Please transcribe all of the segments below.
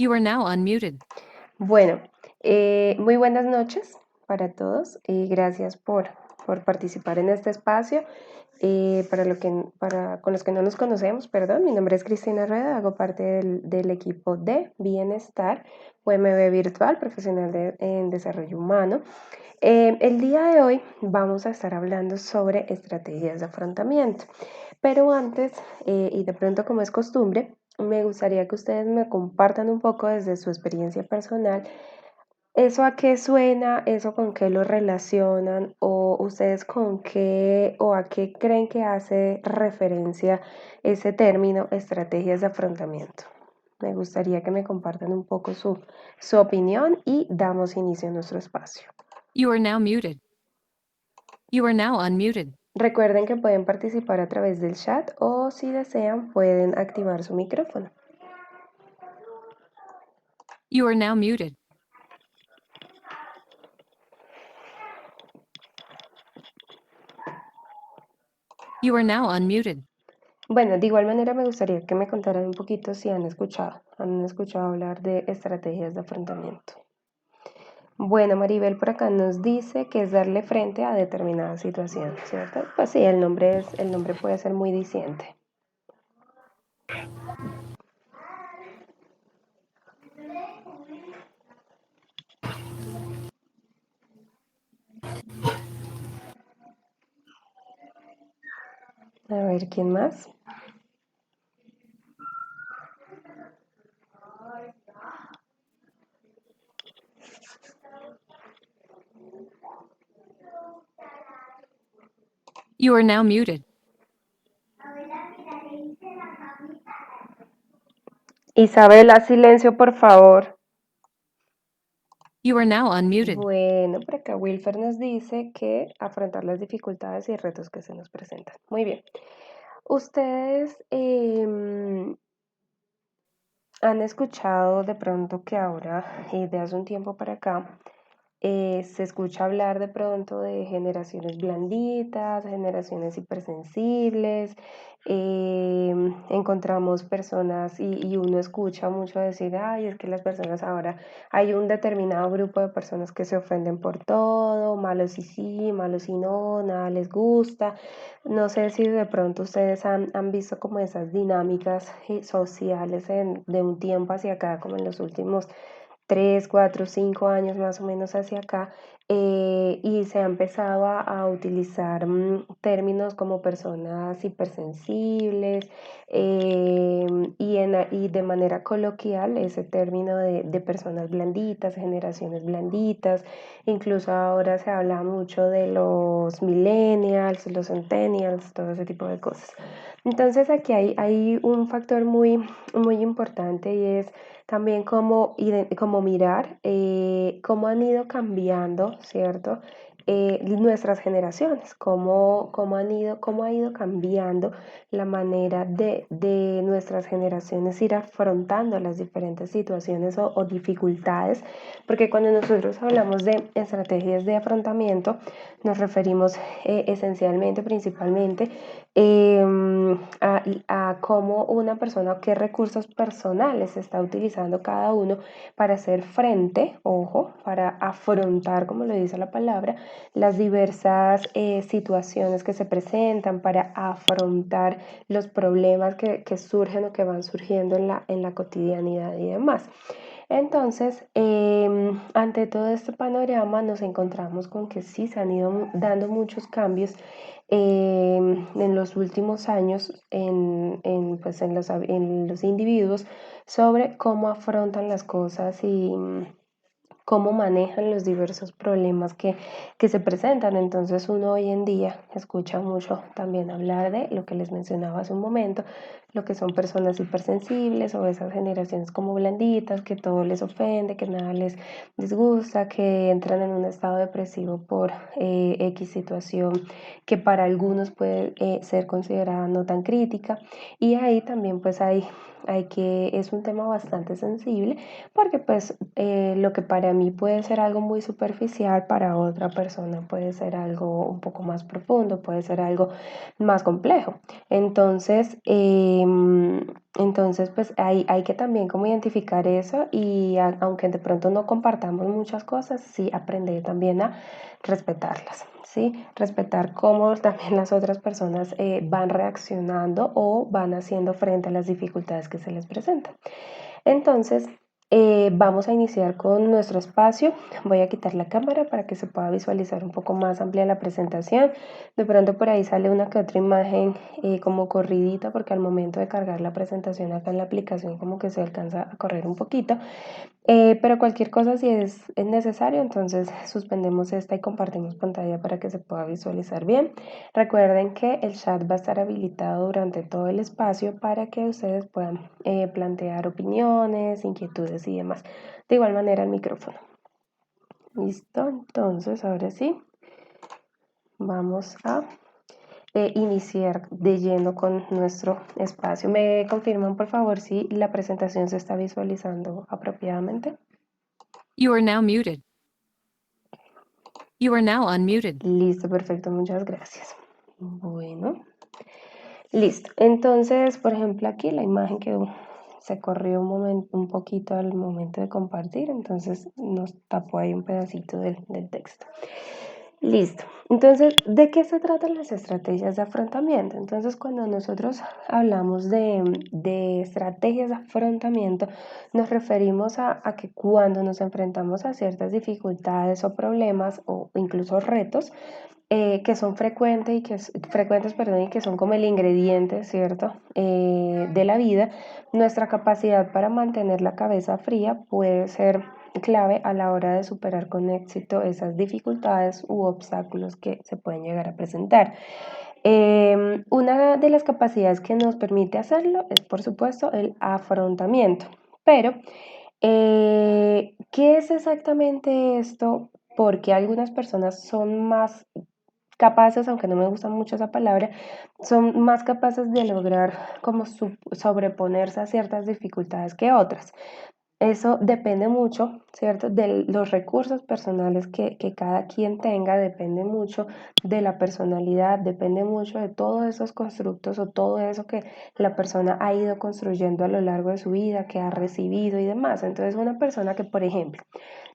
You are now unmuted. Bueno, muy buenas noches para todos y gracias por participar en este espacio. Con los que no nos conocemos, perdón, mi nombre es Cristina Rueda, hago parte del equipo de Bienestar, UMB Virtual, profesional en desarrollo humano. El día de hoy vamos a estar hablando sobre estrategias de afrontamiento, pero antes, y de pronto como es costumbre, me gustaría que ustedes me compartan un poco desde su experiencia personal, eso a qué suena, eso con qué lo relacionan, o ustedes con qué o a qué creen que hace referencia ese término, estrategias de afrontamiento. Me gustaría que me compartan un poco su opinión y damos inicio a nuestro espacio. You are now muted. You are now unmuted. Recuerden que pueden participar a través del chat o si desean pueden activar su micrófono. You are now muted. You are now unmuted. Bueno, de igual manera me gustaría que me contaran un poquito si han escuchado hablar de estrategias de afrontamiento. Bueno, Maribel por acá nos dice que es darle frente a determinada situación, ¿cierto? Pues sí, el nombre puede ser muy diciente. A ver, ¿quién más? You are now muted. Isabela, silencio, por favor. You are now unmuted. Bueno, por acá Wilfer nos dice que afrontar las dificultades y retos que se nos presentan. Muy bien. ¿Ustedes han escuchado de pronto que ahora, de hace un tiempo para acá, se escucha hablar de pronto de generaciones blanditas, generaciones hipersensibles? Encontramos personas y uno escucha mucho decir, ay, es que las personas ahora, hay un determinado grupo de personas que se ofenden por todo, malos y sí, malos y no, nada les gusta. No sé si de pronto ustedes han visto como esas dinámicas sociales de un tiempo hacia acá, como en los últimos 3, 4, 5 años más o menos hacia acá, y se ha empezado a utilizar términos como personas hipersensibles, y de manera coloquial ese término de personas blanditas, generaciones blanditas. Incluso ahora se habla mucho de los millennials, los centennials, todo ese tipo de cosas. Entonces aquí hay un factor muy, muy importante y es también como mirar cómo han ido cambiando, ¿cierto? Nuestras generaciones, cómo ha ido cambiando la manera de nuestras generaciones ir afrontando las diferentes situaciones o dificultades, porque cuando nosotros hablamos de estrategias de afrontamiento, nos referimos esencialmente, principalmente, a cómo una persona, qué recursos personales está utilizando cada uno para hacer frente, ojo, para afrontar, como lo dice la palabra, las diversas situaciones que se presentan, para afrontar los problemas que surgen o que van surgiendo en la cotidianidad y demás. Entonces, ante todo este panorama nos encontramos con que sí se han ido dando muchos cambios en los últimos años pues en los individuos sobre cómo afrontan las cosas y cómo manejan los diversos problemas que se presentan. Entonces uno hoy en día escucha mucho también hablar de lo que les mencionaba hace un momento, lo que son personas hipersensibles o esas generaciones como blanditas, que todo les ofende, que nada les gusta, que entran en un estado depresivo por X situación que para algunos puede ser considerada no tan crítica. Y ahí también pues es un tema bastante sensible porque pues lo que para mí puede ser algo muy superficial, para otra persona puede ser algo un poco más profundo, puede ser algo más complejo. Entonces, Entonces, pues hay que también como identificar eso y aunque de pronto no compartamos muchas cosas, sí aprender también a respetarlas, ¿sí? Respetar cómo también las otras personas van reaccionando o van haciendo frente a las dificultades que se les presentan. Entonces, vamos a iniciar con nuestro espacio. Voy a quitar la cámara para que se pueda visualizar un poco más amplia la presentación. De pronto por ahí sale una que otra imagen como corridita porque al momento de cargar la presentación acá en la aplicación como que se alcanza a correr un poquito. Pero cualquier cosa si es necesario, entonces suspendemos esta y compartimos pantalla para que se pueda visualizar bien. Recuerden que el chat va a estar habilitado durante todo el espacio para que ustedes puedan plantear opiniones, inquietudes y demás. De igual manera el micrófono. Listo, entonces ahora sí, vamos a iniciar de lleno con nuestro espacio. ¿Me confirman por favor si la presentación se está visualizando apropiadamente? You are now muted. You are now unmuted. Listo, perfecto, muchas gracias. Bueno, listo. Entonces, por ejemplo, aquí la imagen quedó, se corrió un poquito al momento de compartir, entonces nos tapó ahí un pedacito del texto. Listo. Entonces, ¿de qué se tratan las estrategias de afrontamiento? Entonces, cuando nosotros hablamos de estrategias de afrontamiento, nos referimos a que cuando nos enfrentamos a ciertas dificultades o problemas o incluso retos, que son frecuentes, perdón, y que son como el ingrediente, ¿cierto?, de la vida, nuestra capacidad para mantener la cabeza fría puede ser clave a la hora de superar con éxito esas dificultades u obstáculos que se pueden llegar a presentar. Una de las capacidades que nos permite hacerlo es, por supuesto, el afrontamiento. Pero, ¿qué es exactamente esto? Porque algunas personas son más capaces, aunque no me gusta mucho esa palabra, son más capaces de lograr como sobreponerse a ciertas dificultades que otras. Eso depende mucho, ¿cierto? De los recursos personales que cada quien tenga, depende mucho de la personalidad, depende mucho de todos esos constructos o todo eso que la persona ha ido construyendo a lo largo de su vida, que ha recibido y demás. Entonces, una persona que, por ejemplo,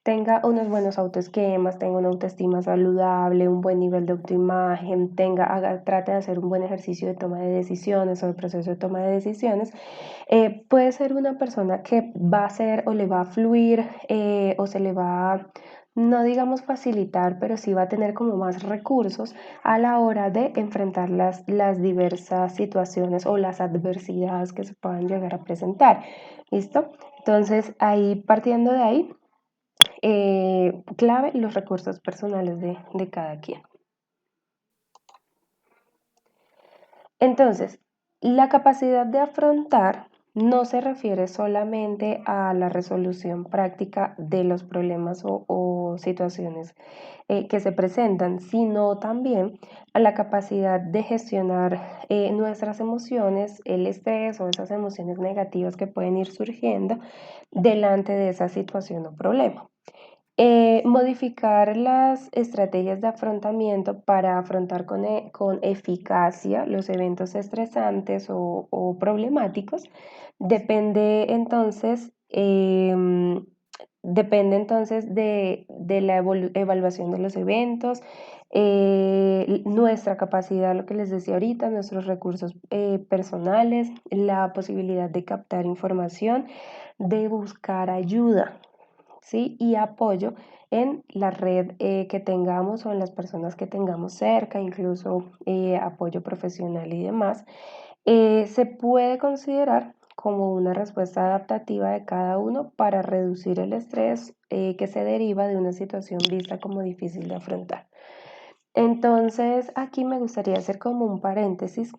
tenga unos buenos autoesquemas, tenga una autoestima saludable, un buen nivel de autoimagen, trate de hacer un buen ejercicio de toma de decisiones o de proceso de toma de decisiones, puede ser una persona que va a ser o le va a fluir o se le va a, no digamos facilitar, pero sí va a tener como más recursos a la hora de enfrentar las diversas situaciones o las adversidades que se puedan llegar a presentar. ¿Listo? Entonces, ahí partiendo de ahí, clave los recursos personales de cada quien. Entonces, la capacidad de afrontar no se refiere solamente a la resolución práctica de los problemas o situaciones que se presentan, sino también a la capacidad de gestionar nuestras emociones, el estrés o esas emociones negativas que pueden ir surgiendo delante de esa situación o problema. Modificar las estrategias de afrontamiento para afrontar con eficacia los eventos estresantes o problemáticos depende entonces, de la evaluación de los eventos, nuestra capacidad, lo que les decía ahorita, nuestros recursos personales, la posibilidad de captar información, de buscar ayuda, ¿sí? Y apoyo en la red que tengamos o en las personas que tengamos cerca, incluso apoyo profesional y demás, se puede considerar como una respuesta adaptativa de cada uno para reducir el estrés que se deriva de una situación vista como difícil de afrontar. Entonces, aquí me gustaría hacer como un paréntesis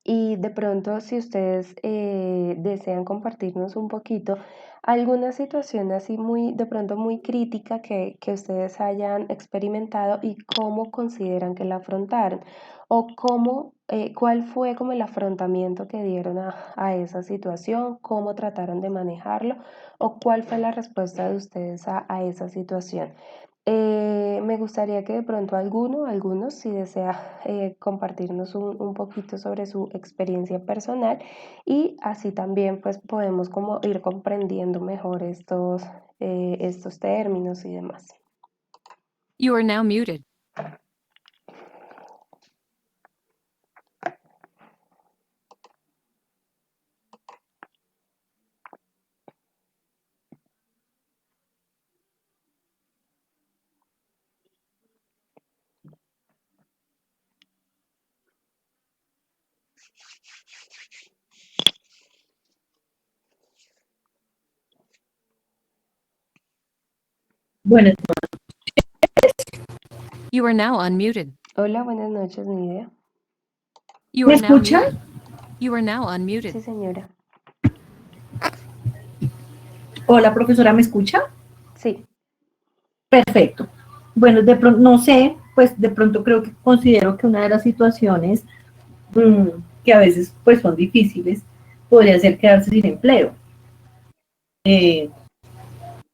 y de pronto, si ustedes desean compartirnos un poquito alguna situación así muy, de pronto muy crítica que ustedes hayan experimentado y cómo consideran que la afrontaron o cuál fue como el afrontamiento que dieron a esa situación, cómo trataron de manejarlo o cuál fue la respuesta de ustedes a esa situación. Me gustaría que de pronto algunos, si desea compartirnos un poquito sobre su experiencia personal y así también pues podemos como ir comprendiendo mejor estos términos y demás. You are now muted. Bueno, You are now unmuted. Hola, buenas noches, Nidia. You ¿me are now escuchan? muted. You are now unmuted. Sí, señora. Hola, profesora, ¿me escucha? Sí. Perfecto. Bueno, de pronto, no sé, pues de pronto creo que considero que una de las situaciones que a veces pues son difíciles podría ser quedarse sin empleo. Eh,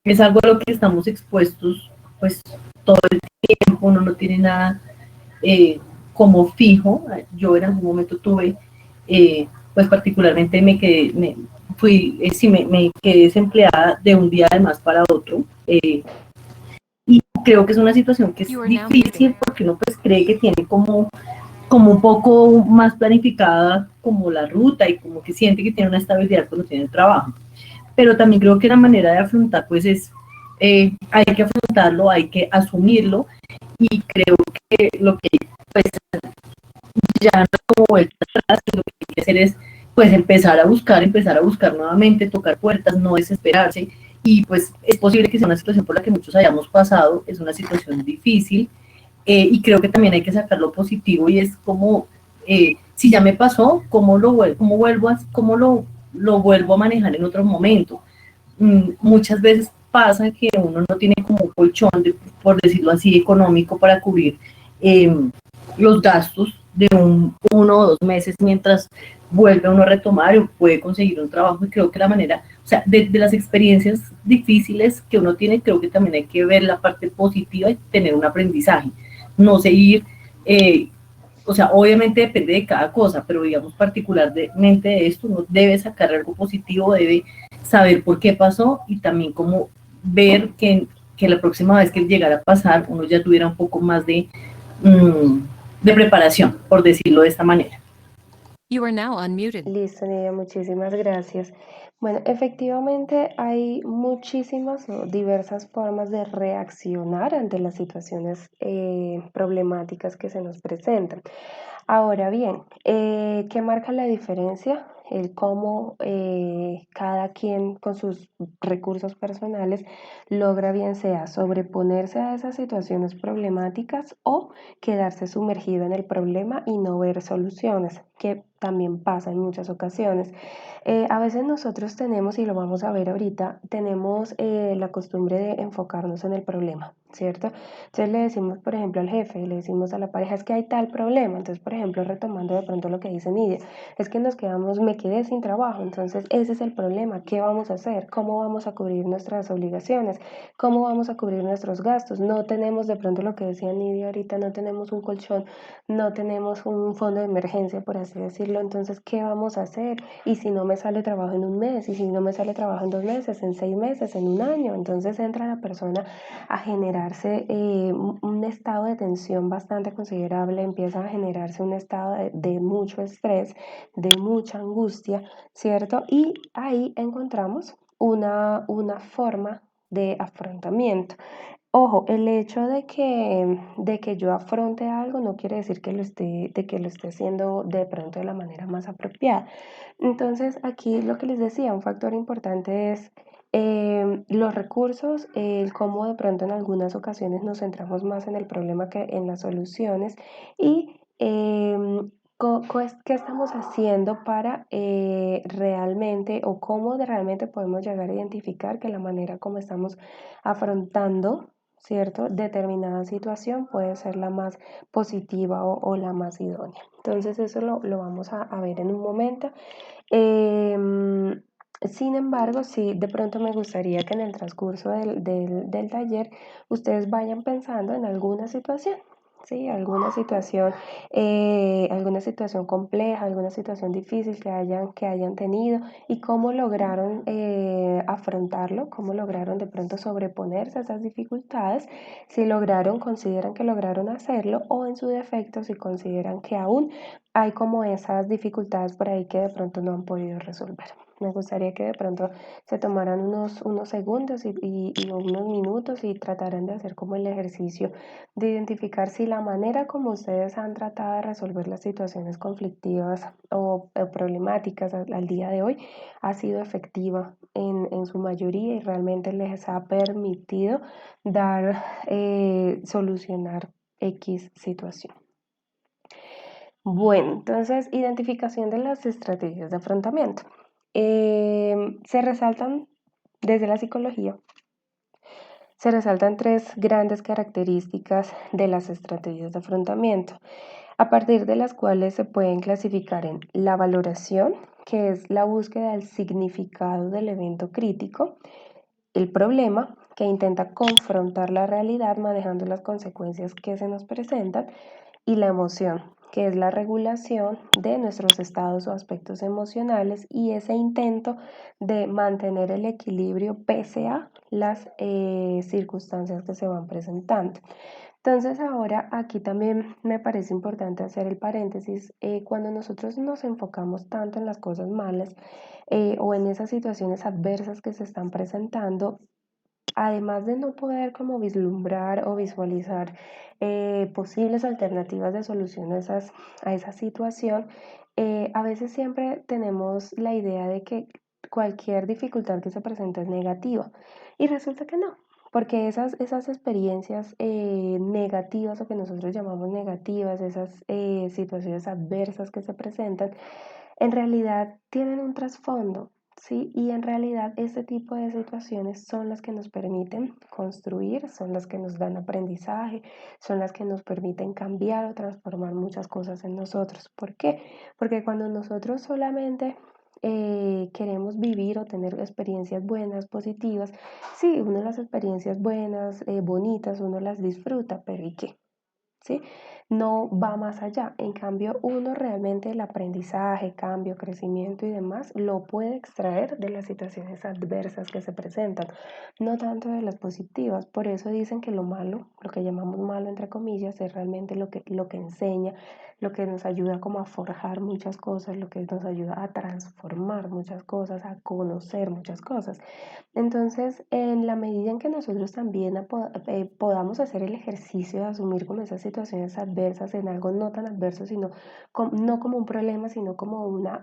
es algo a lo que estamos expuestos pues todo el tiempo, uno no tiene nada eh, como fijo. Yo en algún momento tuve, pues particularmente sí, me quedé desempleada de un día además para otro. Y creo que es una situación que es You are now muted. difícil porque uno pues cree que tiene como un poco más planificada como la ruta y como que siente que tiene una estabilidad cuando tiene el trabajo. Pero también creo que la manera de afrontar pues es, hay que afrontarlo, hay que asumirlo y creo que lo que pues ya no hay como vuelta atrás, lo que hay que hacer es pues empezar a buscar nuevamente, tocar puertas, no desesperarse y pues es posible que sea una situación por la que muchos hayamos pasado, es una situación difícil y creo que también hay que sacar lo positivo y es como, si ya me pasó, ¿cómo lo vuelvo a manejar en otro momento? Muchas veces pasa que uno no tiene como un colchón, por decirlo así, económico para cubrir eh, los gastos de uno o 2 meses mientras vuelve uno a retomar o puede conseguir un trabajo y creo que la manera, o sea, de las experiencias difíciles que uno tiene, creo que también hay que ver la parte positiva y tener un aprendizaje, no seguir, o sea, obviamente depende de cada cosa, pero digamos particularmente de esto, uno debe sacar algo positivo, debe saber por qué pasó y también como ver que la próxima vez que llegara a pasar uno ya tuviera un poco más mmm, de preparación, por decirlo de esta manera. You are now unmuted. Listo, Nidia, muchísimas gracias. Bueno, efectivamente hay muchísimas o diversas formas de reaccionar ante las situaciones problemáticas que se nos presentan. Ahora bien, ¿qué marca la diferencia? El cómo cada quien con sus recursos personales logra bien sea sobreponerse a esas situaciones problemáticas o quedarse sumergido en el problema y no ver soluciones, que también pasa en muchas ocasiones. A veces nosotros tenemos, y lo vamos a ver ahorita, tenemos la costumbre de enfocarnos en el problema, ¿cierto? Entonces le decimos, por ejemplo, al jefe, le decimos a la pareja, es que hay tal problema. Entonces, por ejemplo, retomando de pronto lo que dice Nidia, es que me quedé sin trabajo. Entonces, ese es el problema. ¿Qué vamos a hacer? ¿Cómo vamos a cubrir nuestras obligaciones? ¿Cómo vamos a cubrir nuestros gastos? No tenemos de pronto lo que decía Nidia ahorita, no tenemos un colchón, no tenemos un fondo de emergencia, por así decirlo. Entonces, ¿qué vamos a hacer? Y si no me sale trabajo en un mes, y si no me sale trabajo en 2 meses, en 6 meses, en un año. Entonces entra la persona a generarse un estado de tensión bastante considerable, empieza a generarse un estado de mucho estrés, de mucha angustia, ¿cierto? Y ahí encontramos una forma de afrontamiento. Ojo, el hecho de que yo afronte algo no quiere decir de que lo esté haciendo de pronto de la manera más apropiada. Entonces, aquí lo que les decía, un factor importante es los recursos, el cómo de pronto en algunas ocasiones nos centramos más en el problema que en las soluciones y qué estamos haciendo para realmente o cómo realmente podemos llegar a identificar que la manera como estamos afrontando, ¿cierto? Determinada situación puede ser la más positiva o la más idónea. Entonces eso lo vamos a ver en un momento. Sin embargo, sí, de pronto me gustaría que en el transcurso del taller ustedes vayan pensando en alguna situación, ¿sí? Alguna situación compleja, alguna situación difícil que hayan tenido y cómo lograron afrontarlo, cómo lograron de pronto sobreponerse a esas dificultades, si consideran que lograron hacerlo o en su defecto si consideran que aún hay como esas dificultades por ahí que de pronto no han podido resolver. Me gustaría que de pronto se tomaran unos segundos y unos minutos y trataran de hacer como el ejercicio de identificar si la manera como ustedes han tratado de resolver las situaciones conflictivas o problemáticas al día de hoy ha sido efectiva en su mayoría y realmente les ha permitido solucionar X situación. Bueno, entonces, identificación de las estrategias de afrontamiento. Se resaltan desde la psicología, se resaltan 3 grandes características de las estrategias de afrontamiento, a partir de las cuales se pueden clasificar en la valoración, que es la búsqueda del significado del evento crítico, el problema, que intenta confrontar la realidad manejando las consecuencias que se nos presentan, y la emoción, que es la regulación de nuestros estados o aspectos emocionales y ese intento de mantener el equilibrio pese a las circunstancias que se van presentando. Entonces ahora aquí también me parece importante hacer el paréntesis, cuando nosotros nos enfocamos tanto en las cosas malas o en esas situaciones adversas que se están presentando, además de no poder como vislumbrar o visualizar posibles alternativas de solución a esa situación, a veces siempre tenemos la idea de que cualquier dificultad que se presenta es negativa y resulta que no. Porque esas experiencias negativas o que nosotros llamamos negativas, esas situaciones adversas que se presentan, en realidad tienen un trasfondo. Sí, y en realidad este tipo de situaciones son las que nos permiten construir, son las que nos dan aprendizaje, son las que nos permiten cambiar o transformar muchas cosas en nosotros. ¿Por qué? Porque cuando nosotros solamente queremos vivir o tener experiencias buenas, positivas, sí, uno las experiencias buenas, bonitas, uno las disfruta, pero ¿y qué? ¿Sí? No va más allá. En cambio, uno realmente el aprendizaje, cambio, crecimiento y demás lo puede extraer de las situaciones adversas que se presentan, no tanto de las positivas. Por eso dicen que lo malo, lo que llamamos malo entre comillas, es realmente lo que enseña, lo que nos ayuda como a forjar muchas cosas, lo que nos ayuda a transformar muchas cosas, a conocer muchas cosas. Entonces, en la medida en que nosotros también podamos hacer el ejercicio de asumir como esas situaciones adversas en algo no tan adverso, sino no como un problema, sino como una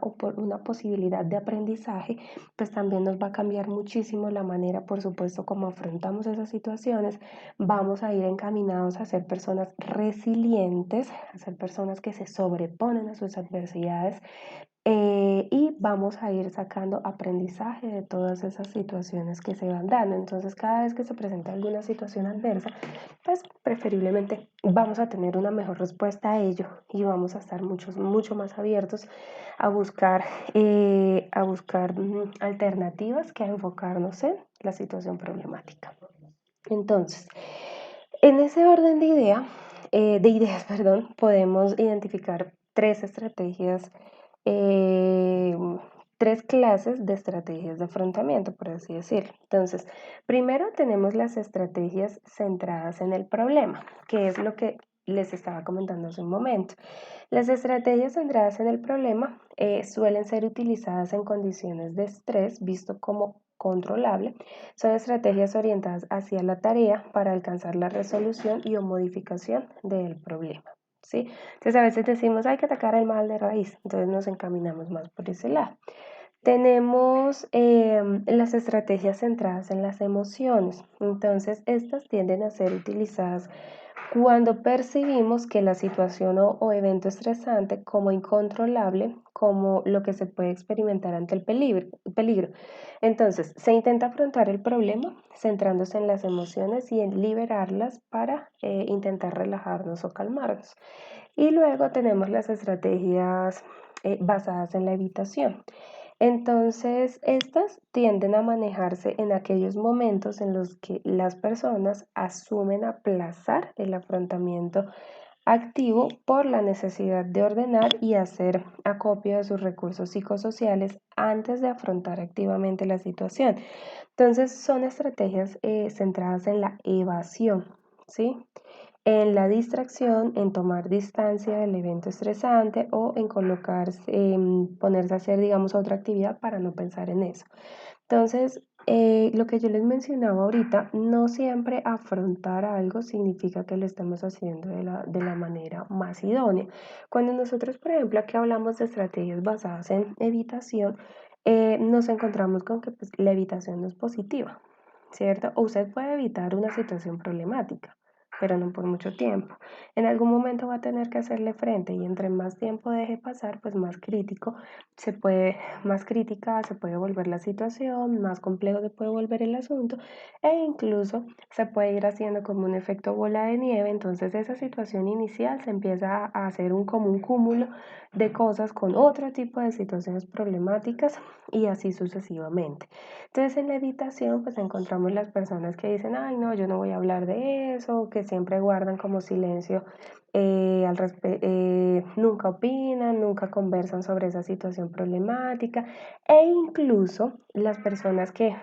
posibilidad de aprendizaje, pues también nos va a cambiar muchísimo la manera, por supuesto, como afrontamos esas situaciones. Vamos a ir encaminados a ser personas resilientes, a ser personas que se sobreponen a sus adversidades, y vamos a ir sacando aprendizaje de todas esas situaciones que se van dando. Entonces, cada vez que se presenta alguna situación adversa, pues preferiblemente vamos a tener una mejor respuesta a ello y vamos a estar mucho más abiertos a buscar alternativas que a enfocarnos en la situación problemática. Entonces, en ese orden de ideas, perdón, podemos identificar 3 estrategias, eh, 3 clases de estrategias de afrontamiento, por así decirlo. Entonces, primero tenemos las estrategias centradas en el problema, que es lo que les estaba comentando hace un momento. Las estrategias centradas en el problema suelen ser utilizadas en condiciones de estrés, visto como controlable. Son estrategias orientadas hacia la tarea para alcanzar la resolución y o modificación del problema. ¿Sí? Entonces a veces decimos hay que atacar el mal de raíz, entonces nos encaminamos más por ese lado. Tenemos las estrategias centradas en las emociones, entonces estas tienden a ser utilizadas cuando percibimos que la situación o evento estresante como incontrolable, como lo que se puede experimentar ante el peligro. Entonces, se intenta afrontar el problema centrándose en las emociones y en liberarlas para intentar relajarnos o calmarnos. Y luego tenemos las estrategias basadas en la evitación. Entonces, estas tienden a manejarse en aquellos momentos en los que las personas asumen aplazar el afrontamiento activo por la necesidad de ordenar y hacer acopio de sus recursos psicosociales antes de afrontar activamente la situación. Entonces, son estrategias centradas en la evasión, ¿sí? En la distracción, en tomar distancia del evento estresante o en colocarse, en ponerse a hacer, digamos, otra actividad para no pensar en eso. Entonces, lo que yo les mencionaba ahorita, no siempre afrontar algo significa que lo estamos haciendo de la manera más idónea. Cuando nosotros, por ejemplo, aquí hablamos de estrategias basadas en evitación, nos encontramos con que pues, la evitación no es positiva, ¿cierto? O usted puede evitar una situación problemática, pero no por mucho tiempo. En algún momento va a tener que hacerle frente y entre más tiempo deje pasar, pues más crítica se puede volver la situación, más complejo se puede volver el asunto e incluso se puede ir haciendo como un efecto bola de nieve. Entonces esa situación inicial se empieza a hacer como un cúmulo de cosas con otro tipo de situaciones problemáticas y así sucesivamente. Entonces en la evitación pues encontramos las personas que dicen, ay no, yo no voy a hablar de eso, que siempre guardan como silencio, nunca opinan, nunca conversan sobre esa situación problemática e incluso las personas que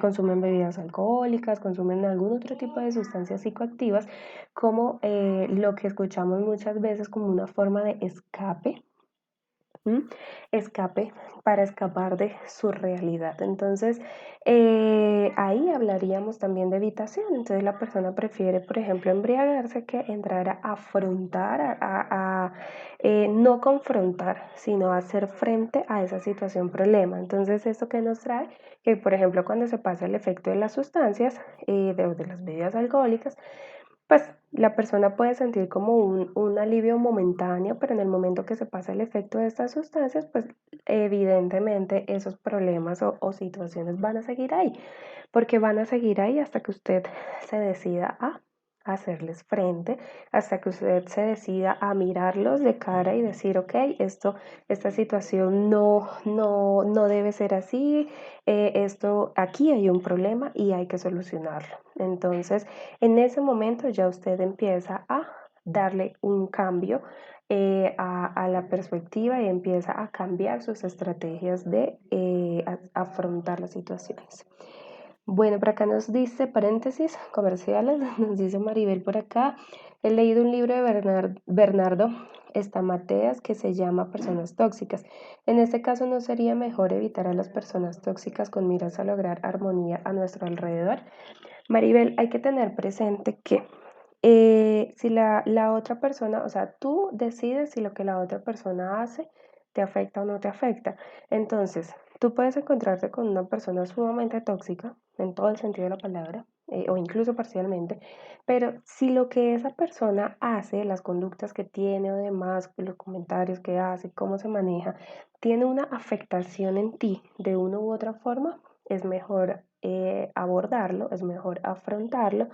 consumen bebidas alcohólicas, consumen algún otro tipo de sustancias psicoactivas, como lo que escuchamos muchas veces como una forma de escape. ¿Mm? Escape para escapar de su realidad. Entonces, ahí hablaríamos también de evitación. Entonces, la persona prefiere, por ejemplo, embriagarse que entrar a afrontar, no confrontar, sino hacer frente a esa situación problema. Entonces, ¿esto qué nos trae? Que, por ejemplo, cuando se pasa el efecto de las sustancias, de las bebidas alcohólicas, pues la persona puede sentir como un alivio momentáneo, pero en el momento que se pasa el efecto de estas sustancias, pues evidentemente esos problemas o situaciones van a seguir ahí, porque van a seguir ahí hasta que usted se decida a hacerles frente, hasta que usted se decida a mirarlos de cara y decir, ok, esta situación no debe ser así, aquí hay un problema y hay que solucionarlo. Entonces, en ese momento ya usted empieza a darle un cambio a la perspectiva y empieza a cambiar sus estrategias de afrontar las situaciones. Bueno, por acá nos dice, paréntesis, comerciales, nos dice Maribel por acá, he leído un libro de Bernardo Estamateas que se llama Personas Tóxicas. En este caso, ¿no sería mejor evitar a las personas tóxicas con miras a lograr armonía a nuestro alrededor? Maribel, hay que tener presente que si la otra persona, o sea, tú decides si lo que la otra persona hace te afecta o no te afecta. Entonces, tú puedes encontrarte con una persona sumamente tóxica, en todo el sentido de la palabra, o incluso parcialmente, pero si lo que esa persona hace, las conductas que tiene o demás, los comentarios que hace, cómo se maneja, tiene una afectación en ti de una u otra forma, es mejor abordarlo, es mejor afrontarlo,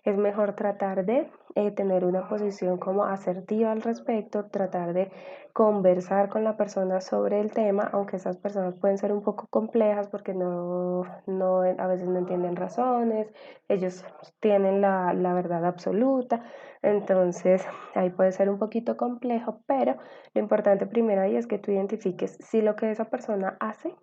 es mejor tratar de tener una posición como asertiva al respecto, tratar de conversar con la persona sobre el tema, aunque esas personas pueden ser un poco complejas porque a veces no entienden razones, ellos tienen la verdad absoluta, entonces ahí puede ser un poquito complejo, pero lo importante primero ahí es que tú identifiques si lo que esa persona hace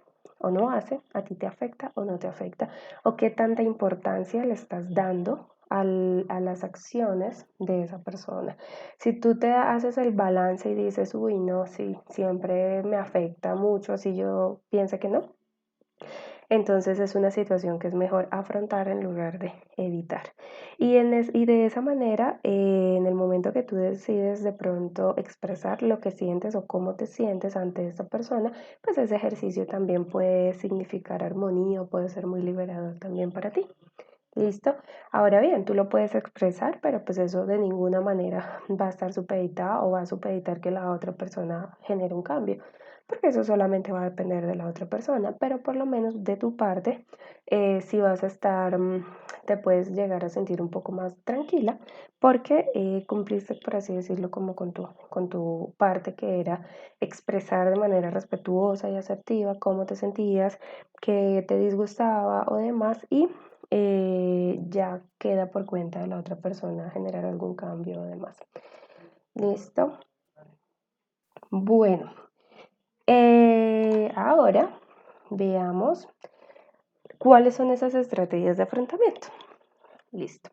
o no hace, a ti te afecta o no te afecta, o qué tanta importancia le estás dando a las acciones de esa persona. Si tú te haces el balance y dices, uy, no, sí, siempre me afecta mucho, si yo pienso que no, entonces es una situación que es mejor afrontar en lugar de evitar. Y de esa manera, en el momento que tú decides de pronto expresar lo que sientes o cómo te sientes ante esta persona, pues ese ejercicio también puede significar armonía o puede ser muy liberador también para ti. ¿Listo? Ahora bien, tú lo puedes expresar, pero pues eso de ninguna manera va a estar supeditado o va a supeditar que la otra persona genere un cambio. porque eso solamente va a depender de la otra persona, pero por lo menos de tu parte, si vas a estar, te puedes llegar a sentir un poco más tranquila porque cumpliste, por así decirlo, como con tu parte que era expresar de manera respetuosa y asertiva cómo te sentías, qué te disgustaba o demás y ya queda por cuenta de la otra persona generar algún cambio o demás. ¿Listo? Bueno, ahora veamos cuáles son esas estrategias de afrontamiento. Listo.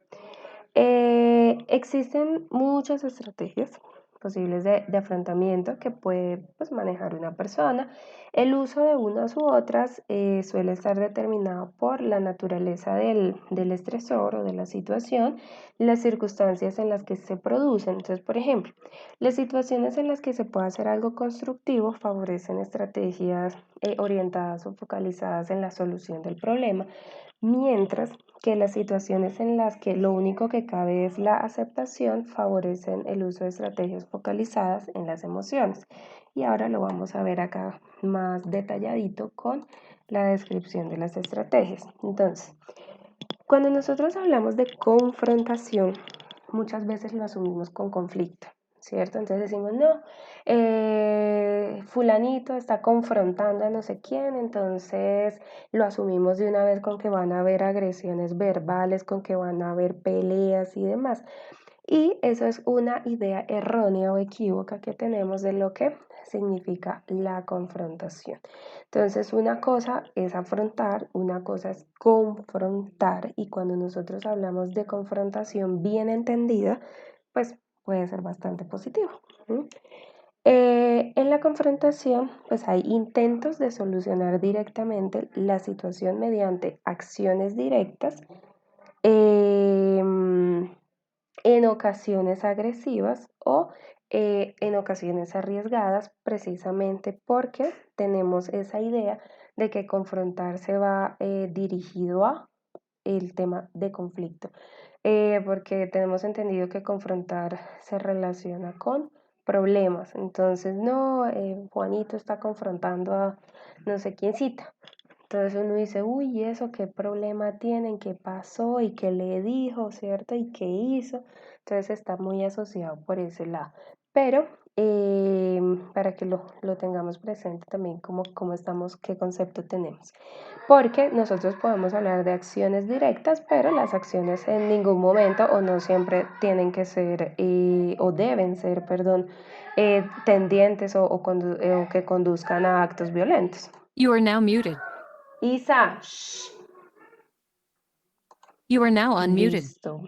Existen muchas estrategias posibles de afrontamiento que puede pues, manejar una persona. El uso de unas u otras suele estar determinado por la naturaleza del estresor o de la situación, las circunstancias en las que se producen. Entonces, por ejemplo, las situaciones en las que se puede hacer algo constructivo favorecen estrategias orientadas o focalizadas en la solución del problema, mientras que las situaciones en las que lo único que cabe es la aceptación favorecen el uso de estrategias focalizadas en las emociones. Y ahora lo vamos a ver acá más detalladito con la descripción de las estrategias. Entonces, cuando nosotros hablamos de confrontación, muchas veces lo asumimos con conflicto, ¿cierto? Entonces decimos, no, fulanito está confrontando a no sé quién, entonces lo asumimos de una vez con que van a haber agresiones verbales, con que van a haber peleas y demás. Y eso es una idea errónea o equívoca que tenemos de lo que significa la confrontación. Entonces, una cosa es afrontar, una cosa es confrontar, y cuando nosotros hablamos de confrontación bien entendida, pues puede ser bastante positivo. En la confrontación, pues hay intentos de solucionar directamente la situación mediante acciones directas. En ocasiones agresivas o en ocasiones arriesgadas, precisamente porque tenemos esa idea de que confrontarse va dirigido a el tema de conflicto, porque tenemos entendido que confrontar se relaciona con problemas. Entonces, no, Juanito está confrontando a no sé quiéncita. Entonces uno dice, uy, ¿eso qué problema tienen? ¿Qué pasó? ¿Y qué le dijo? ¿Cierto? ¿Y qué hizo? Entonces está muy asociado por ese lado. Pero para que lo tengamos presente también, cómo estamos, qué concepto tenemos. Porque nosotros podemos hablar de acciones directas, pero las acciones en ningún momento o no siempre tienen que ser, o deben ser, perdón, tendientes o que conduzcan a actos violentos. You are now muted. Isa, shh. You are now unmuted. Listo.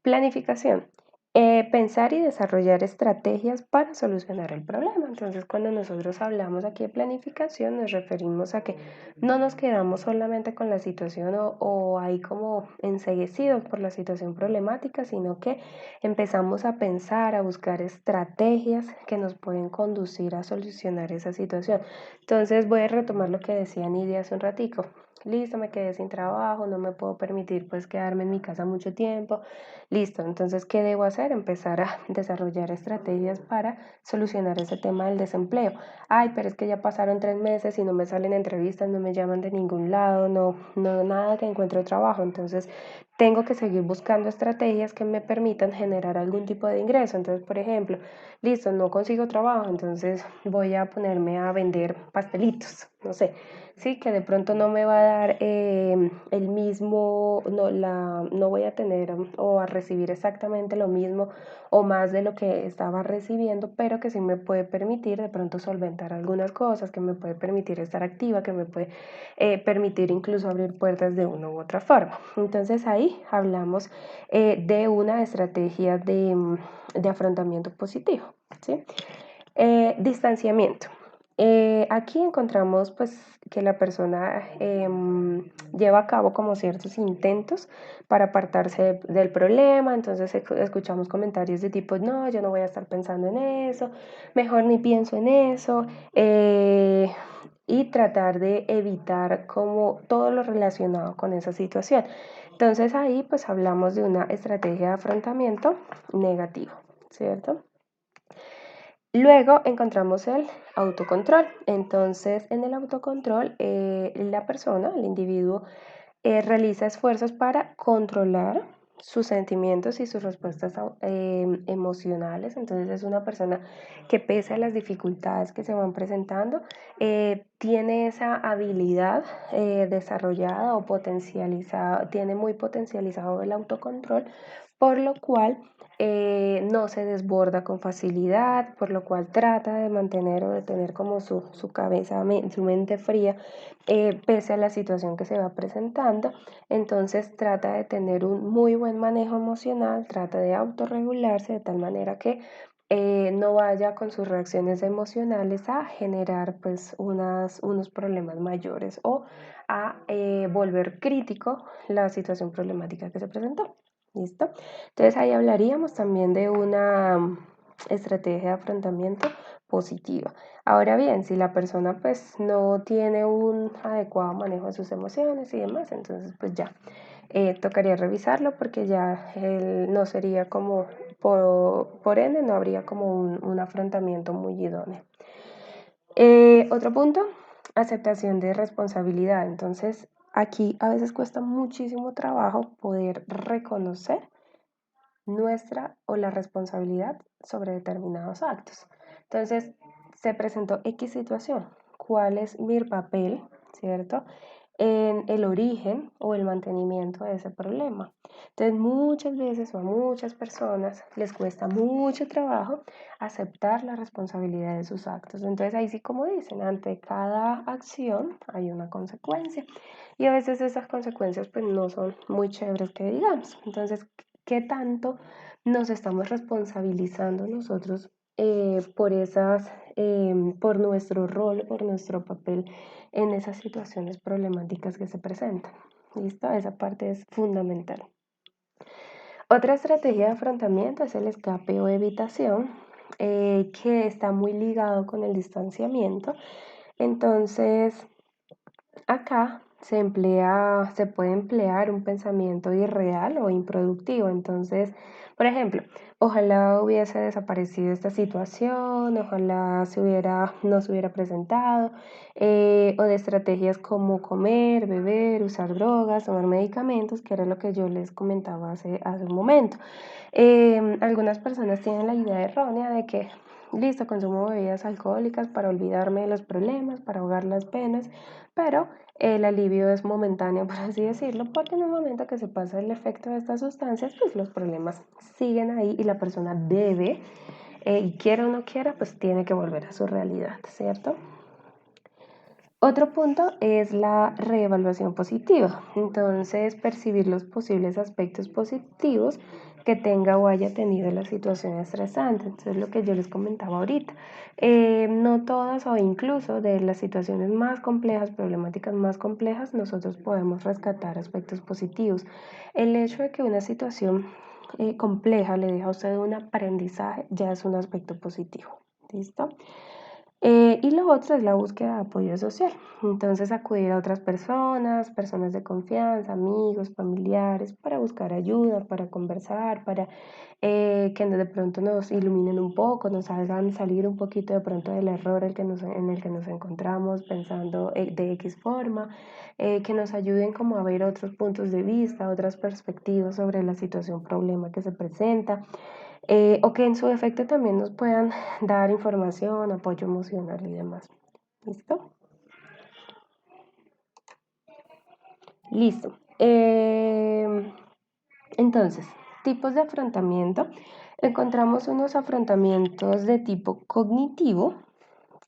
Planificación. Pensar y desarrollar estrategias para solucionar el problema. Entonces, cuando nosotros hablamos aquí de planificación, nos referimos a que no nos quedamos solamente con la situación o ahí como enceguecidos por la situación problemática, sino que empezamos a pensar, a buscar estrategias que nos pueden conducir a solucionar esa situación. Entonces, voy a retomar lo que decía Nidia hace un ratico. Listo, me quedé sin trabajo, no me puedo permitir pues quedarme en mi casa mucho tiempo. Listo, entonces, ¿qué debo hacer? Empezar a desarrollar estrategias para solucionar ese tema del desempleo. Ay, pero es que ya pasaron 3 meses y no me salen entrevistas, no me llaman de ningún lado, no, nada que encuentre trabajo. Entonces, tengo que seguir buscando estrategias que me permitan generar algún tipo de ingreso. Entonces, por ejemplo, listo, no consigo trabajo, entonces voy a ponerme a vender pastelitos, no sé. Sí, que de pronto no me va a dar el mismo, no voy a tener o a recibir exactamente lo mismo o más de lo que estaba recibiendo, pero que sí me puede permitir de pronto solventar algunas cosas, que me puede permitir estar activa, que me puede permitir incluso abrir puertas de una u otra forma. Entonces ahí hablamos de una estrategia de afrontamiento positivo, ¿sí? Distanciamiento. Aquí encontramos pues que la persona lleva a cabo como ciertos intentos para apartarse del problema, entonces escuchamos comentarios de tipo, no, yo no voy a estar pensando en eso, mejor ni pienso en eso, y tratar de evitar como todo lo relacionado con esa situación. Entonces ahí pues hablamos de una estrategia de afrontamiento negativo, ¿cierto? Luego encontramos el autocontrol. Entonces, en el autocontrol, la persona, el individuo, realiza esfuerzos para controlar sus sentimientos y sus respuestas emocionales. Entonces es una persona que pese a las dificultades que se van presentando, tiene esa habilidad desarrollada o potencializada, tiene muy potencializado el autocontrol, por lo cual no se desborda con facilidad, por lo cual trata de mantener o de tener como su cabeza, su mente fría, pese a la situación que se va presentando. Entonces trata de tener un muy buen manejo emocional, trata de autorregularse de tal manera que no vaya con sus reacciones emocionales a generar pues unos problemas mayores o a volver crítico la situación problemática que se presentó. ¿Listo? Entonces ahí hablaríamos también de una estrategia de afrontamiento positiva. Ahora bien, si la persona pues no tiene un adecuado manejo de sus emociones y demás, entonces pues ya tocaría revisarlo porque ya no sería como, por ende, no habría como un afrontamiento muy idóneo. Otro punto, aceptación de responsabilidad. Entonces, aquí a veces cuesta muchísimo trabajo poder reconocer nuestra o la responsabilidad sobre determinados actos. Entonces, se presentó X situación. ¿Cuál es mi papel, cierto? En el origen o el mantenimiento de ese problema. Entonces, muchas veces o a muchas personas les cuesta mucho trabajo aceptar la responsabilidad de sus actos. Entonces, ahí sí, como dicen, ante cada acción hay una consecuencia. Y a veces esas consecuencias pues no son muy chéveres que digamos. Entonces, ¿qué tanto nos estamos responsabilizando nosotros por nuestro rol, por nuestro papel en esas situaciones problemáticas que se presentan? ¿Listo? Esa parte es fundamental. Otra estrategia de afrontamiento es el escape o evitación, que está muy ligado con el distanciamiento. Entonces, acá se puede emplear un pensamiento irreal o improductivo. Entonces, por ejemplo, ojalá hubiese desaparecido esta situación, ojalá no se hubiera presentado, o de estrategias como comer, beber, usar drogas, tomar medicamentos, que era lo que yo les comentaba hace un momento. Algunas personas tienen la idea errónea de que, listo, consumo bebidas alcohólicas para olvidarme de los problemas, para ahogar las penas, pero el alivio es momentáneo, por así decirlo, porque en el momento que se pasa el efecto de estas sustancias, pues los problemas siguen ahí y la persona debe, y quiera o no quiera, pues tiene que volver a su realidad, ¿cierto? Otro punto es la reevaluación positiva. Entonces, percibir los posibles aspectos positivos que tenga o haya tenido la situación estresante. Entonces, lo que yo les comentaba ahorita. No todas o incluso de las situaciones más complejas, problemáticas más complejas, nosotros podemos rescatar aspectos positivos. El hecho de que una situación compleja le deja a usted un aprendizaje ya es un aspecto positivo. ¿Listo? Y lo otro es la búsqueda de apoyo social. Entonces, acudir a otras personas de confianza, amigos, familiares, para buscar ayuda, para conversar, para que de pronto nos iluminen un poco, nos hagan salir un poquito de pronto del error en el que nos encontramos pensando de X forma, que nos ayuden como a ver otros puntos de vista, otras perspectivas sobre la situación, problema que se presenta. O que en su defecto también nos puedan dar información, apoyo emocional y demás. ¿Listo? Listo. Entonces, tipos de afrontamiento. Encontramos unos afrontamientos de tipo cognitivo,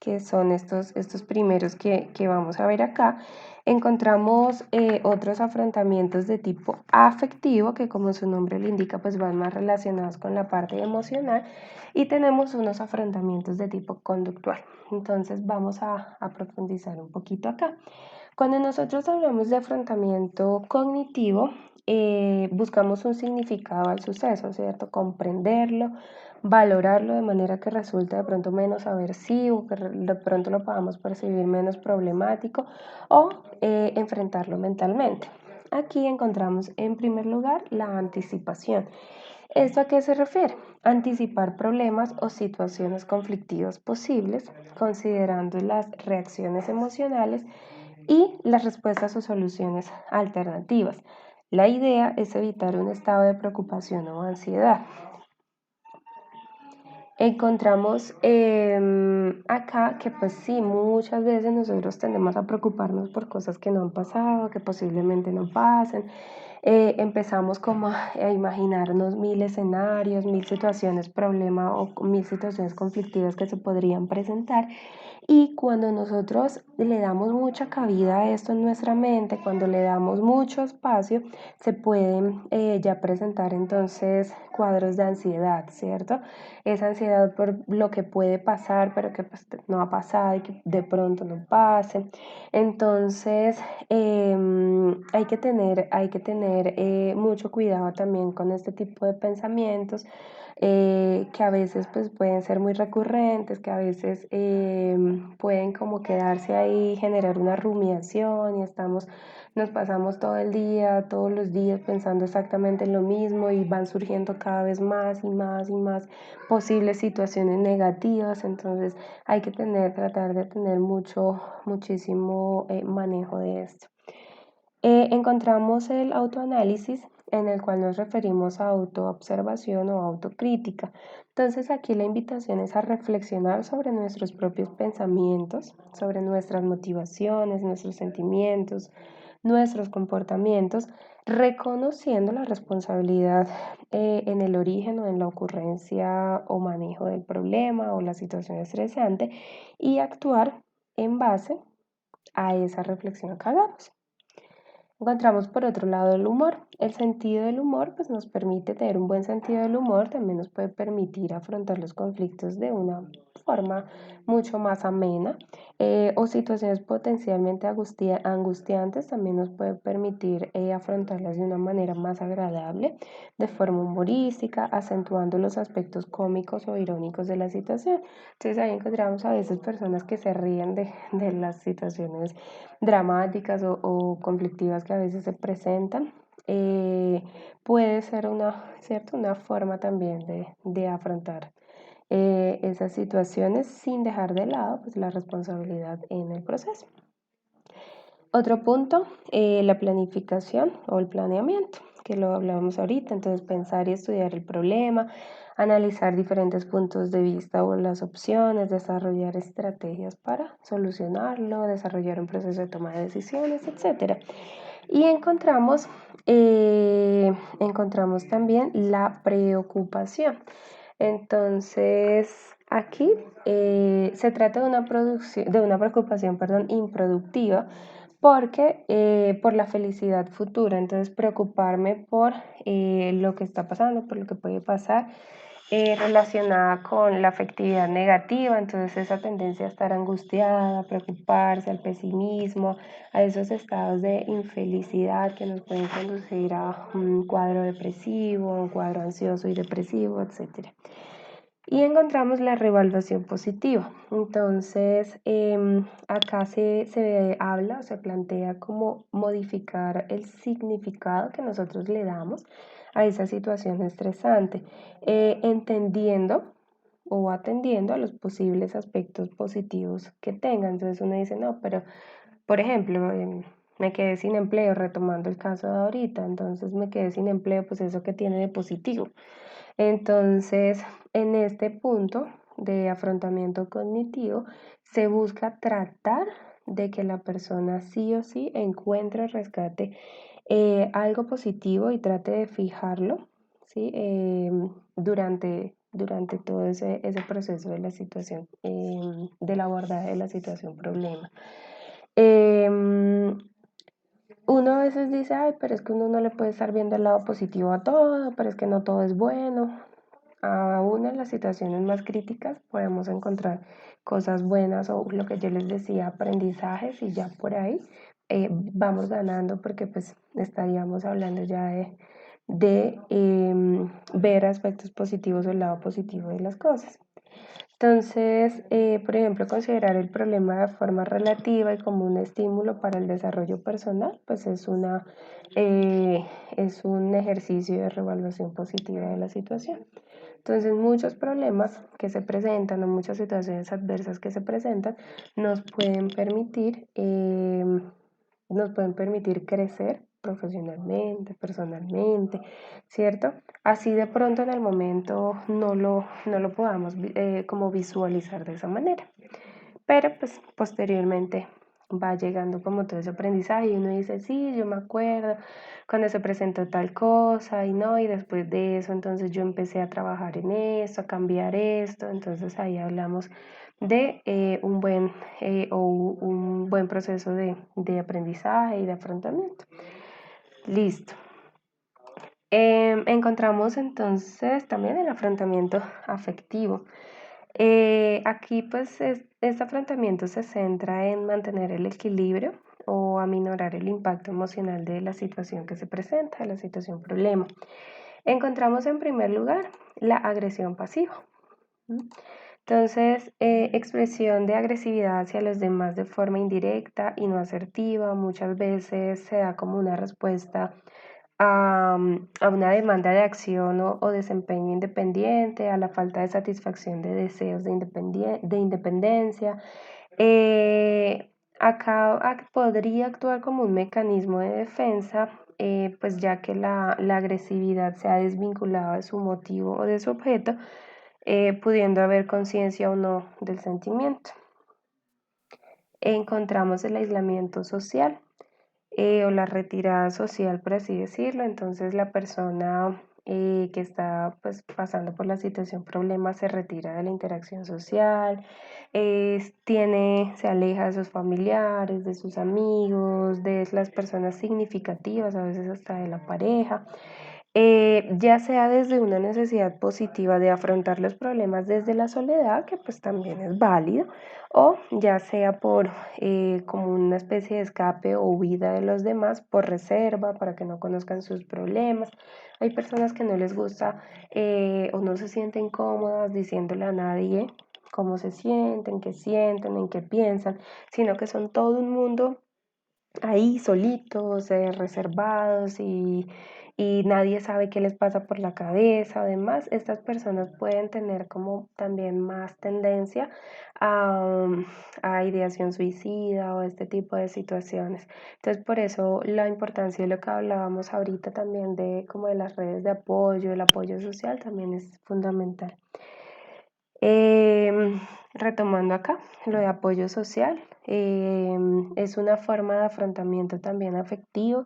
que son estos primeros que vamos a ver acá. Encontramos otros afrontamientos de tipo afectivo, que como su nombre lo indica, pues van más relacionados con la parte emocional. Y tenemos unos afrontamientos de tipo conductual. Entonces vamos a profundizar un poquito acá. Cuando nosotros hablamos de afrontamiento cognitivo, buscamos un significado al suceso, ¿cierto? Comprenderlo, valorarlo de manera que resulte de pronto menos aversivo, que de pronto lo podamos percibir menos problemático o enfrentarlo mentalmente. Aquí encontramos en primer lugar la anticipación. ¿Esto a qué se refiere? Anticipar problemas o situaciones conflictivas posibles, considerando las reacciones emocionales y las respuestas o soluciones alternativas. La idea es evitar un estado de preocupación o ansiedad. Encontramos acá que pues sí, muchas veces nosotros tendemos a preocuparnos por cosas que no han pasado, que posiblemente no pasen. Empezamos como a imaginarnos mil escenarios, mil situaciones problema o mil situaciones conflictivas que se podrían presentar. Y cuando nosotros le damos mucha cabida a esto en nuestra mente, cuando le damos mucho espacio, se pueden ya presentar entonces cuadros de ansiedad, ¿cierto? Esa ansiedad por lo que puede pasar, pero que pues, no ha pasado y que de pronto no pase. Entonces, hay que tener mucho cuidado también con este tipo de pensamientos que a veces pues pueden ser muy recurrentes, que a veces pueden como quedarse ahí, generar una rumiación y nos pasamos todo el día, todos los días pensando exactamente en lo mismo y van surgiendo cada vez más y más y más posibles situaciones negativas. Entonces hay que tratar de tener muchísimo manejo de esto. Encontramos el autoanálisis en el cual nos referimos a autoobservación o autocrítica. Entonces aquí la invitación es a reflexionar sobre nuestros propios pensamientos, sobre nuestras motivaciones, nuestros sentimientos, nuestros comportamientos, reconociendo la responsabilidad en el origen o en la ocurrencia o manejo del problema o la situación estresante y actuar en base a esa reflexión que hagamos. Encontramos por otro lado el humor. El sentido del humor pues, nos permite tener un buen sentido del humor, también nos puede permitir afrontar los conflictos de una forma mucho más amena o situaciones potencialmente angustiantes también nos puede permitir afrontarlas de una manera más agradable, de forma humorística, acentuando los aspectos cómicos o irónicos de la situación. Entonces ahí encontramos a veces personas que se ríen de las situaciones dramáticas o conflictivas que a veces se presentan. Puede ser una forma también de afrontar esas situaciones sin dejar de lado pues, la responsabilidad en el proceso. Otro punto, la planificación o el planeamiento, que lo hablábamos ahorita. Entonces pensar y estudiar el problema, analizar diferentes puntos de vista o las opciones, desarrollar estrategias para solucionarlo, desarrollar un proceso de toma de decisiones, etc. Y encontramos también la preocupación. Entonces, aquí se trata de una preocupación, improductiva, porque por la felicidad futura. Entonces, preocuparme por lo que está pasando, por lo que puede pasar, relacionada con la afectividad negativa, entonces esa tendencia a estar angustiada, a preocuparse, al pesimismo, a esos estados de infelicidad que nos pueden conducir a un cuadro depresivo, un cuadro ansioso y depresivo, etc. Y encontramos la reevaluación positiva. Entonces, acá se habla o se plantea cómo modificar el significado que nosotros le damos a esa situación estresante, entendiendo o atendiendo a los posibles aspectos positivos que tenga. Entonces uno dice, no, pero, por ejemplo, me quedé sin empleo, retomando el caso de ahorita, entonces me quedé sin empleo, pues eso que tiene de positivo. Entonces, en este punto de afrontamiento cognitivo, se busca tratar de que la persona sí o sí encuentre, rescate algo positivo y trate de fijarlo, ¿sí? Durante todo ese proceso de la situación, del abordaje de la situación problema. Uno a veces dice, ay, pero es que uno no le puede estar viendo el lado positivo a todo, pero es que no todo es bueno. Aún en las situaciones más críticas podemos encontrar cosas buenas o lo que yo les decía, aprendizajes y ya por ahí vamos ganando porque pues estaríamos hablando ya de ver aspectos positivos o el lado positivo de las cosas. Entonces, por ejemplo, considerar el problema de forma relativa y como un estímulo para el desarrollo personal, pues es un ejercicio de reevaluación positiva de la situación. Entonces, muchos problemas que se presentan o muchas situaciones adversas que se presentan nos pueden permitir, crecer profesionalmente, personalmente, ¿cierto? Así de pronto en el momento no lo podamos como visualizar de esa manera. Pero pues posteriormente va llegando como todo ese aprendizaje y uno dice, sí, yo me acuerdo cuando se presentó tal cosa y no, y después de eso entonces yo empecé a trabajar en esto, a cambiar esto, entonces ahí hablamos de un buen proceso de aprendizaje y de afrontamiento. Listo. Encontramos entonces también el afrontamiento afectivo. Aquí pues este afrontamiento se centra en mantener el equilibrio o aminorar el impacto emocional de la situación que se presenta, de la situación problema. Encontramos en primer lugar la agresión pasiva. Entonces, expresión de agresividad hacia los demás de forma indirecta y no asertiva, muchas veces se da como una respuesta a una demanda de acción o desempeño independiente, a la falta de satisfacción de deseos de independencia. Acá podría actuar como un mecanismo de defensa, pues ya que la agresividad se ha desvinculado de su motivo o de su objeto, pudiendo haber conciencia o no del sentimiento. Encontramos el aislamiento social o la retirada social, por así decirlo. Entonces la persona que está pues pasando por la situación problema se retira de la interacción social, se aleja de sus familiares, de sus amigos, de las personas significativas, a veces hasta de la pareja. Ya sea desde una necesidad positiva de afrontar los problemas desde la soledad, que pues también es válido, o ya sea por como una especie de escape o huida de los demás por reserva, para que no conozcan sus problemas. Hay personas que no les gusta o no se sienten cómodas diciéndole a nadie cómo se sienten, en qué piensan, sino que son todo un mundo ahí solitos, reservados y nadie sabe qué les pasa por la cabeza. Además, estas personas pueden tener como también más tendencia a ideación suicida o este tipo de situaciones. Entonces, por eso la importancia de lo que hablábamos ahorita también de como de las redes de apoyo, el apoyo social también es fundamental. Retomando acá, lo de apoyo social, es una forma de afrontamiento también afectivo,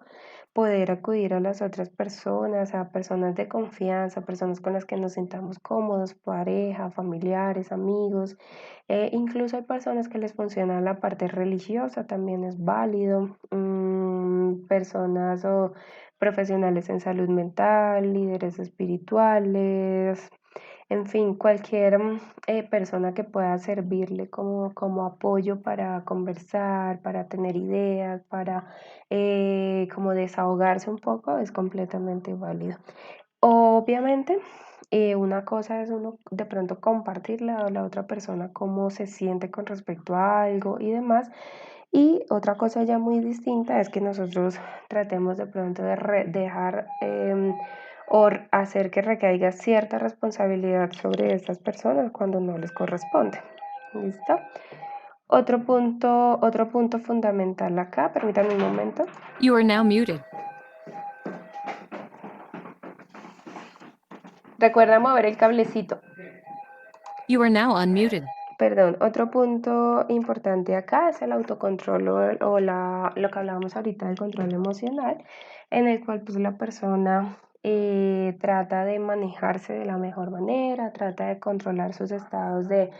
poder acudir a las otras personas, a personas de confianza, personas con las que nos sintamos cómodos, pareja, familiares, amigos, incluso hay personas que les funciona la parte religiosa, también es válido, personas o profesionales en salud mental, líderes espirituales, en fin, cualquier persona que pueda servirle como apoyo para conversar, para tener ideas, para como desahogarse un poco, es completamente válido. Obviamente, una cosa es uno de pronto compartirle a la otra persona cómo se siente con respecto a algo y demás. Y otra cosa ya muy distinta es que nosotros tratemos de pronto de dejar o hacer que recaiga cierta responsabilidad sobre estas personas cuando no les corresponde. ¿Listo? Otro punto fundamental acá, permítanme un momento. You are now muted. Recuerda mover el cablecito. You are now unmuted. Perdón, otro punto importante acá es el autocontrol lo que hablábamos ahorita del control emocional, en el cual pues la persona trata de manejarse de la mejor manera, trata de controlar sus estados de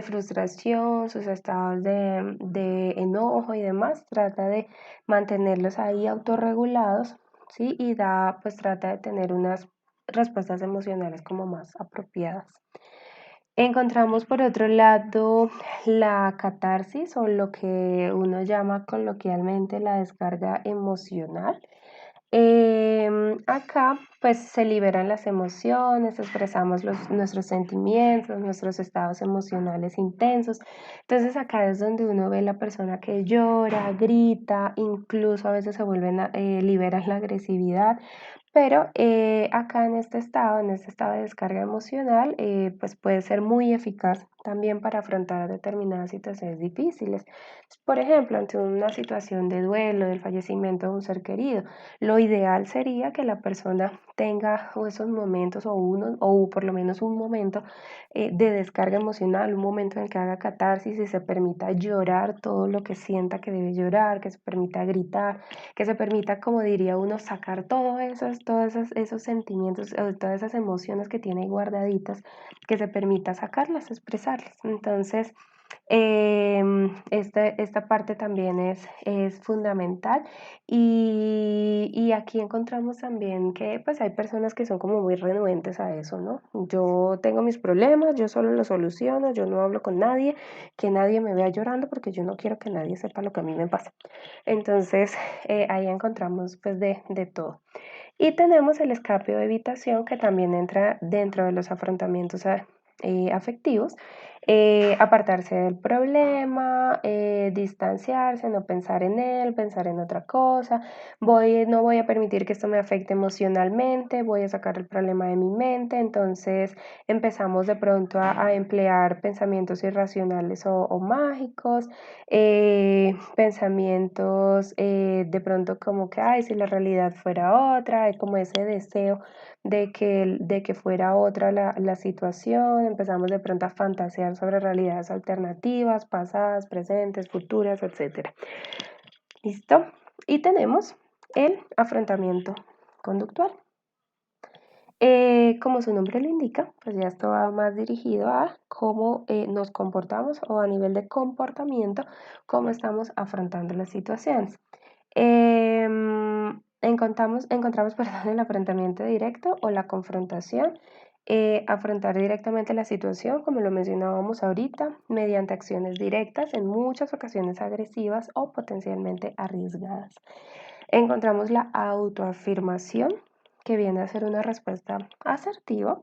frustración, sus estados de enojo y demás, trata de mantenerlos ahí autorregulados, ¿sí? Y trata de tener unas respuestas emocionales como más apropiadas. Encontramos por otro lado la catarsis o lo que uno llama coloquialmente la descarga emocional. Acá pues se liberan las emociones, expresamos nuestros sentimientos, nuestros estados emocionales intensos. Entonces acá es donde uno ve la persona que llora, grita, incluso a veces se liberan la agresividad. Pero acá en este estado de descarga emocional, pues puede ser muy eficaz también para afrontar determinadas situaciones difíciles. Por ejemplo, ante una situación de duelo, del fallecimiento de un ser querido, lo ideal sería que la persona tenga esos momentos o por lo menos un momento de descarga emocional, un momento en el que haga catarsis y se permita llorar todo lo que sienta que debe llorar, que se permita gritar, que se permita, como diría uno, sacar todos esos sentimientos, todas esas emociones que tiene ahí guardaditas, que se permita sacarlas, expresarlas. Entonces, esta parte también es fundamental y aquí encontramos también que pues hay personas que son como muy renuentes a eso, ¿no? Yo tengo mis problemas, yo solo los soluciono, yo no hablo con nadie, que nadie me vea llorando porque yo no quiero que nadie sepa lo que a mí me pasa. Entonces, ahí encontramos pues de todo. Y tenemos el escape o evitación que también entra dentro de los afrontamientos afectivos. Apartarse del problema, distanciarse, no pensar en él, pensar en otra cosa. No voy a permitir que esto me afecte emocionalmente, voy a sacar el problema de mi mente. Entonces empezamos de pronto a emplear pensamientos irracionales o mágicos, pensamientos de pronto como que, ay, si la realidad fuera otra, hay como ese deseo de que fuera otra la situación, empezamos de pronto a fantasear sobre realidades alternativas, pasadas, presentes, futuras, etc. ¿Listo? Y tenemos el afrontamiento conductual. Como su nombre lo indica, pues ya esto va más dirigido a cómo nos comportamos o a nivel de comportamiento, cómo estamos afrontando las situaciones. Encontramos perdón, el afrontamiento directo o la confrontación. Afrontar directamente la situación, como lo mencionábamos ahorita, mediante acciones directas, en muchas ocasiones agresivas o potencialmente arriesgadas. Encontramos la autoafirmación, que viene a ser una respuesta asertiva.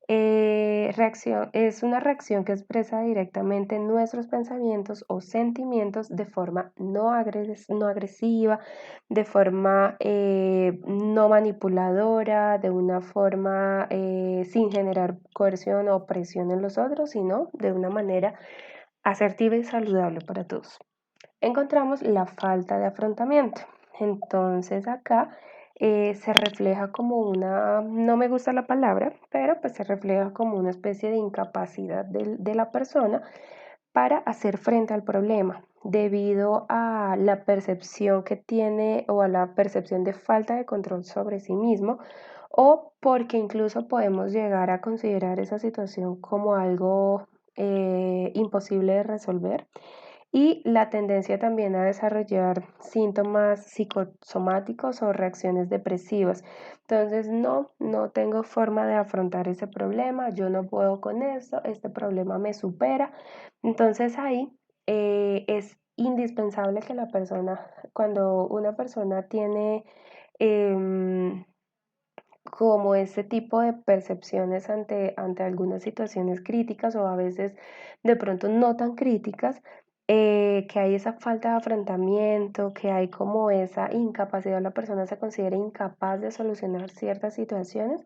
Es una reacción que expresa directamente nuestros pensamientos o sentimientos de forma no agresiva, de forma no manipuladora, de una forma sin generar coerción o presión en los otros, sino de una manera asertiva y saludable para todos. Encontramos la falta de afrontamiento. Entonces acá se refleja como no me gusta la palabra, pero pues se refleja como una especie de incapacidad de la persona para hacer frente al problema debido a la percepción que tiene o a la percepción de falta de control sobre sí mismo, o porque incluso podemos llegar a considerar esa situación como algo imposible de resolver, y la tendencia también a desarrollar síntomas psicosomáticos o reacciones depresivas. Entonces, no tengo forma de afrontar ese problema, yo no puedo con eso, este problema me supera. Entonces ahí es indispensable que cuando una persona tiene como ese tipo de percepciones ante algunas situaciones críticas o a veces de pronto no tan críticas, que hay esa falta de afrontamiento, que hay como esa incapacidad, la persona se considera incapaz de solucionar ciertas situaciones,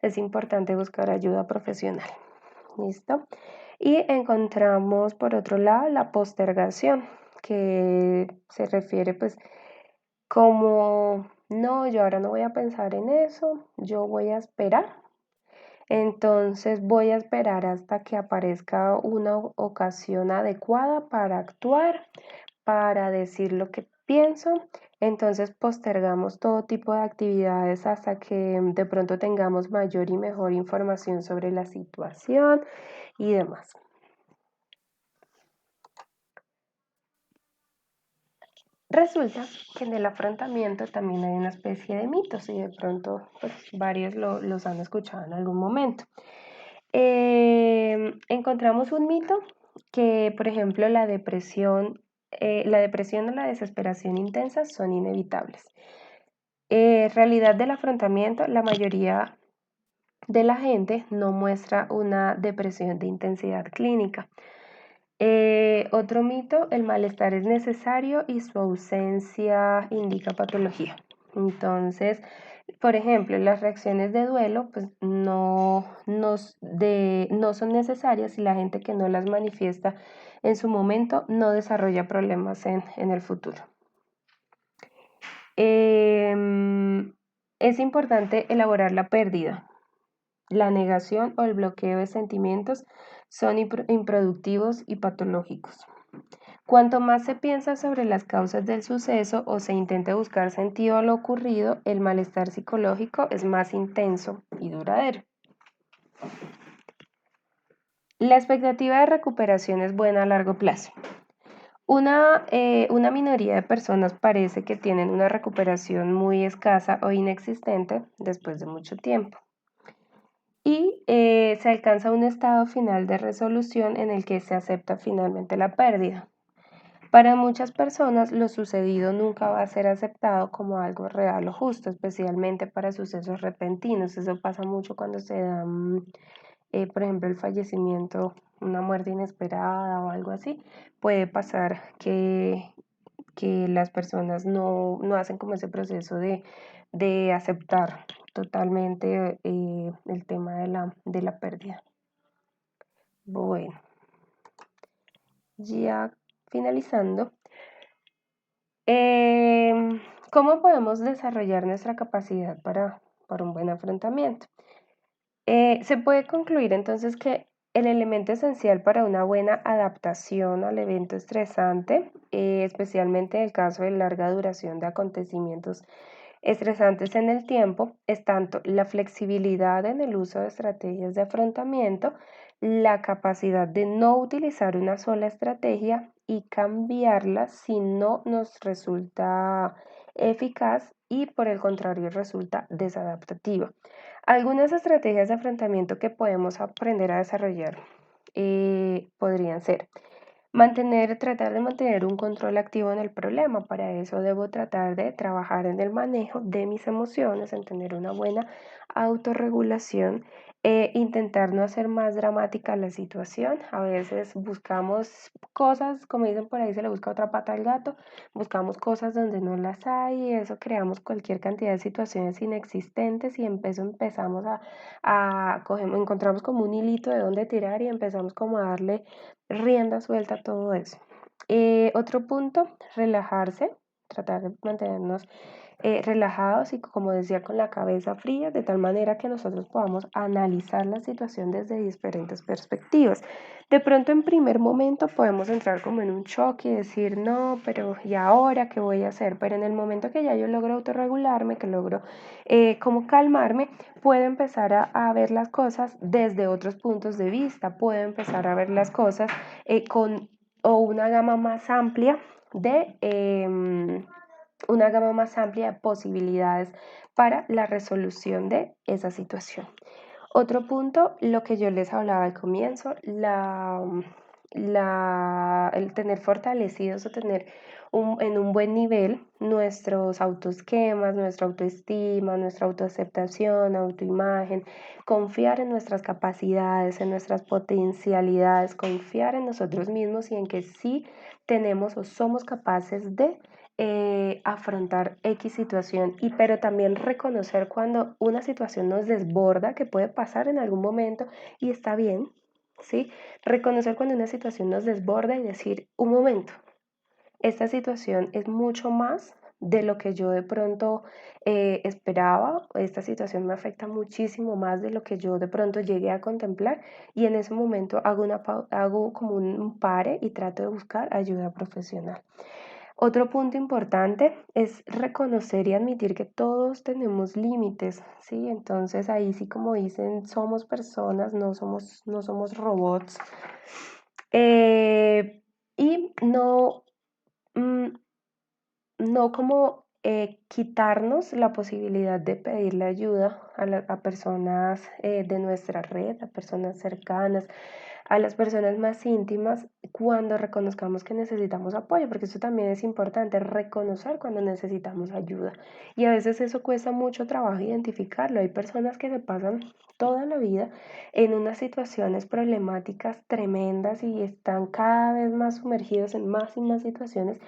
es importante buscar ayuda profesional. ¿Listo? Y encontramos por otro lado la postergación, que se refiere pues como, no, yo ahora no voy a pensar en eso, yo voy a esperar. Entonces voy a esperar hasta que aparezca una ocasión adecuada para actuar, para decir lo que pienso. Entonces postergamos todo tipo de actividades hasta que de pronto tengamos mayor y mejor información sobre la situación y demás. Resulta que en el afrontamiento también hay una especie de mitos y de pronto pues, varios los han escuchado en algún momento. Encontramos un mito que, por ejemplo, la depresión o la desesperación intensa son inevitables. realidad del afrontamiento, la mayoría de la gente no muestra una depresión de intensidad clínica. Otro mito, el malestar es necesario y su ausencia indica patología. Entonces, por ejemplo, las reacciones de duelo pues, no son necesarias y la gente que no las manifiesta en su momento no desarrolla problemas en el futuro. Es importante elaborar la pérdida. La negación o el bloqueo de sentimientos son improductivos y patológicos. Cuanto más se piensa sobre las causas del suceso o se intenta buscar sentido a lo ocurrido, el malestar psicológico es más intenso y duradero. La expectativa de recuperación es buena a largo plazo. Una minoría de personas parece que tienen una recuperación muy escasa o inexistente después de mucho tiempo. Y se alcanza un estado final de resolución en el que se acepta finalmente la pérdida. Para muchas personas lo sucedido nunca va a ser aceptado como algo real o justo, especialmente para sucesos repentinos. Eso pasa mucho cuando se da, por ejemplo, el fallecimiento, una muerte inesperada o algo así. Puede pasar que las personas no hacen como ese proceso de aceptar totalmente el tema de la pérdida. Bueno, ya finalizando, ¿cómo podemos desarrollar nuestra capacidad para un buen afrontamiento? Se puede concluir entonces que el elemento esencial para una buena adaptación al evento estresante, especialmente en el caso de larga duración de acontecimientos estresantes en el tiempo, es tanto la flexibilidad en el uso de estrategias de afrontamiento, la capacidad de no utilizar una sola estrategia y cambiarla si no nos resulta eficaz y por el contrario resulta desadaptativa. Algunas estrategias de afrontamiento que podemos aprender a desarrollar podrían ser tratar de mantener un control activo en el problema. Para eso debo tratar de trabajar en el manejo de mis emociones, en tener una buena autorregulación, intentar no hacer más dramática la situación. A veces buscamos cosas, como dicen por ahí, se le busca otra pata al gato, buscamos cosas donde no las hay y eso creamos cualquier cantidad de situaciones inexistentes y empezamos encontramos como un hilito de dónde tirar y empezamos como a darle rienda suelta a todo eso. Otro punto, relajarse, tratar de mantenernos relajados y como decía con la cabeza fría, de tal manera que nosotros podamos analizar la situación desde diferentes perspectivas. De pronto en primer momento podemos entrar como en un choque y decir, no, pero ¿y ahora qué voy a hacer? Pero en el momento que ya yo logro autorregularme, que logro como calmarme, puedo empezar a ver las cosas desde otros puntos de vista, puedo empezar a ver las cosas con una gama más amplia de posibilidades para la resolución de esa situación. Otro punto, lo que yo les hablaba al comienzo, el tener fortalecidos o tener en un buen nivel nuestros autoesquemas, nuestra autoestima, nuestra autoaceptación, autoimagen, confiar en nuestras capacidades, en nuestras potencialidades, confiar en nosotros mismos y en que sí tenemos o somos capaces de afrontar X situación, pero también reconocer cuando una situación nos desborda, que puede pasar en algún momento y está bien, ¿sí? Reconocer cuando una situación nos desborda y decir, un momento, esta situación es mucho más de lo que yo de pronto esperaba, esta situación me afecta muchísimo más de lo que yo de pronto llegué a contemplar y en ese momento hago como un pare y trato de buscar ayuda profesional. Otro punto importante es reconocer y admitir que todos tenemos límites, ¿sí? Entonces ahí sí, como dicen, somos personas, no somos robots. Y no como quitarnos la posibilidad de pedirle ayuda a personas de nuestra red, a personas cercanas, a las personas más íntimas cuando reconozcamos que necesitamos apoyo, porque eso también es importante, reconocer cuando necesitamos ayuda. Y a veces eso cuesta mucho trabajo identificarlo. Hay personas que se pasan toda la vida en unas situaciones problemáticas tremendas y están cada vez más sumergidos en más y más situaciones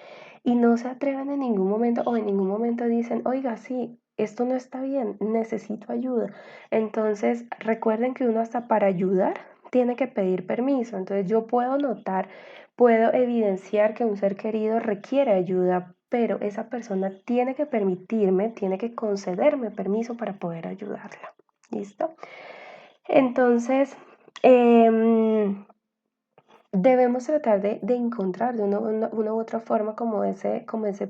y no se atreven en ningún momento o en ningún momento dicen, oiga, sí, esto no está bien, necesito ayuda. Entonces, recuerden que uno hasta para ayudar tiene que pedir permiso. Entonces, yo puedo notar, puedo evidenciar que un ser querido requiere ayuda, pero esa persona tiene que permitirme, tiene que concederme permiso para poder ayudarla. ¿Listo? Entonces, debemos tratar de encontrar de una u otra forma como ese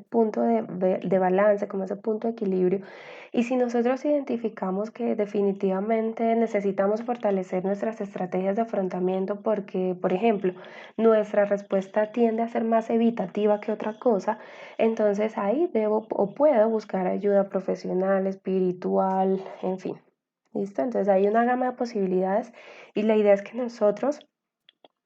punto de balance, como ese punto de equilibrio. Y si nosotros identificamos que definitivamente necesitamos fortalecer nuestras estrategias de afrontamiento porque, por ejemplo, nuestra respuesta tiende a ser más evitativa que otra cosa, entonces ahí debo o puedo buscar ayuda profesional, espiritual, en fin. ¿Listo? Entonces hay una gama de posibilidades y la idea es que nosotros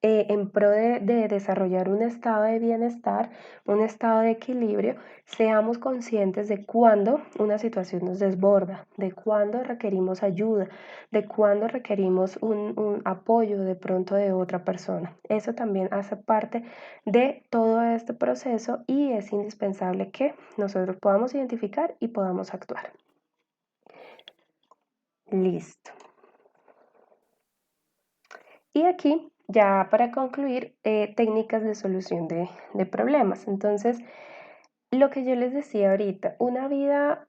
en pro de desarrollar un estado de bienestar, un estado de equilibrio, seamos conscientes de cuándo una situación nos desborda, de cuándo requerimos ayuda, de cuándo requerimos un apoyo de pronto de otra persona. Eso también hace parte de todo este proceso y es indispensable que nosotros podamos identificar y podamos actuar. Listo. Y aquí, ya para concluir, técnicas de solución de problemas. Entonces, lo que yo les decía ahorita, una vida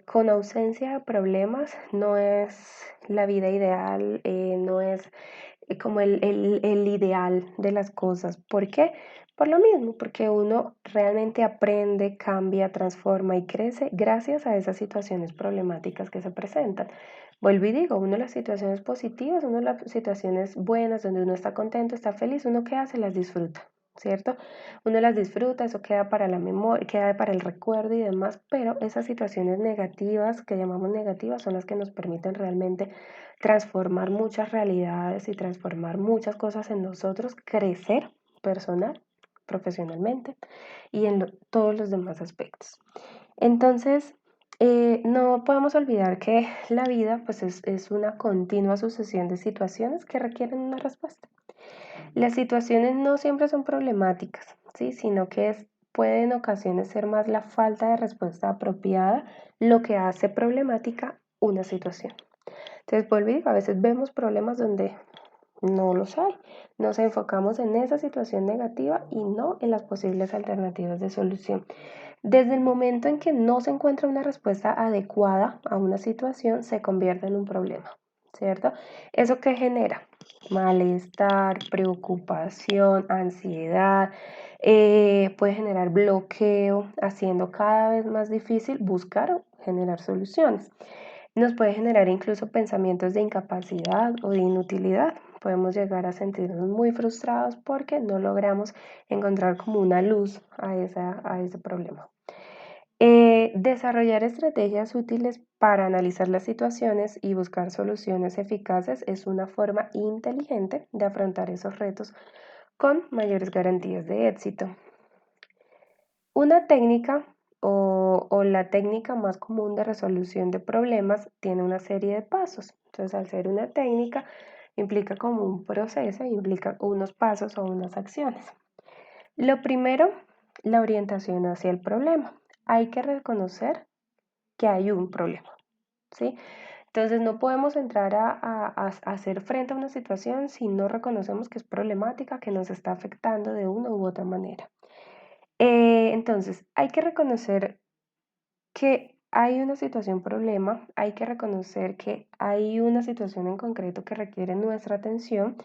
con ausencia de problemas no es la vida ideal, no es como el ideal de las cosas. ¿Por qué? Por lo mismo, porque uno realmente aprende, cambia, transforma y crece gracias a esas situaciones problemáticas que se presentan. Vuelvo y digo, uno de las situaciones positivas, uno de las situaciones buenas, donde uno está contento, está feliz, uno ¿qué hace? Las disfruta, ¿cierto? Uno las disfruta, eso queda para la memoria, queda para el recuerdo y demás, pero esas situaciones negativas, que llamamos negativas, son las que nos permiten realmente transformar muchas realidades y transformar muchas cosas en nosotros, crecer personal, profesionalmente y en todos los demás aspectos. Entonces, no podemos olvidar que la vida pues es una continua sucesión de situaciones que requieren una respuesta. Las situaciones no siempre son problemáticas, ¿sí? Sino que puede en ocasiones ser más la falta de respuesta apropiada lo que hace problemática una situación. Entonces, vuelvo y digo, a veces vemos problemas donde no los hay. Nos enfocamos en esa situación negativa y no en las posibles alternativas de solución. Desde el momento en que no se encuentra una respuesta adecuada a una situación, se convierte en un problema, ¿cierto? ¿Eso qué genera? Malestar, preocupación, ansiedad, puede generar bloqueo, haciendo cada vez más difícil buscar o generar soluciones. Nos puede generar incluso pensamientos de incapacidad o de inutilidad. Podemos llegar a sentirnos muy frustrados porque no logramos encontrar como una luz a ese problema. Desarrollar estrategias útiles para analizar las situaciones y buscar soluciones eficaces es una forma inteligente de afrontar esos retos con mayores garantías de éxito. Una técnica o la técnica más común de resolución de problemas tiene una serie de pasos. Entonces, al ser una técnica, implica como un proceso, implica unos pasos o unas acciones. Lo primero, la orientación hacia el problema. Hay que reconocer que hay un problema, ¿sí? Entonces, no podemos entrar a hacer frente a una situación si no reconocemos que es problemática, que nos está afectando de una u otra manera. Entonces, hay que reconocer que hay una situación problema, hay que reconocer que hay una situación en concreto que requiere nuestra atención.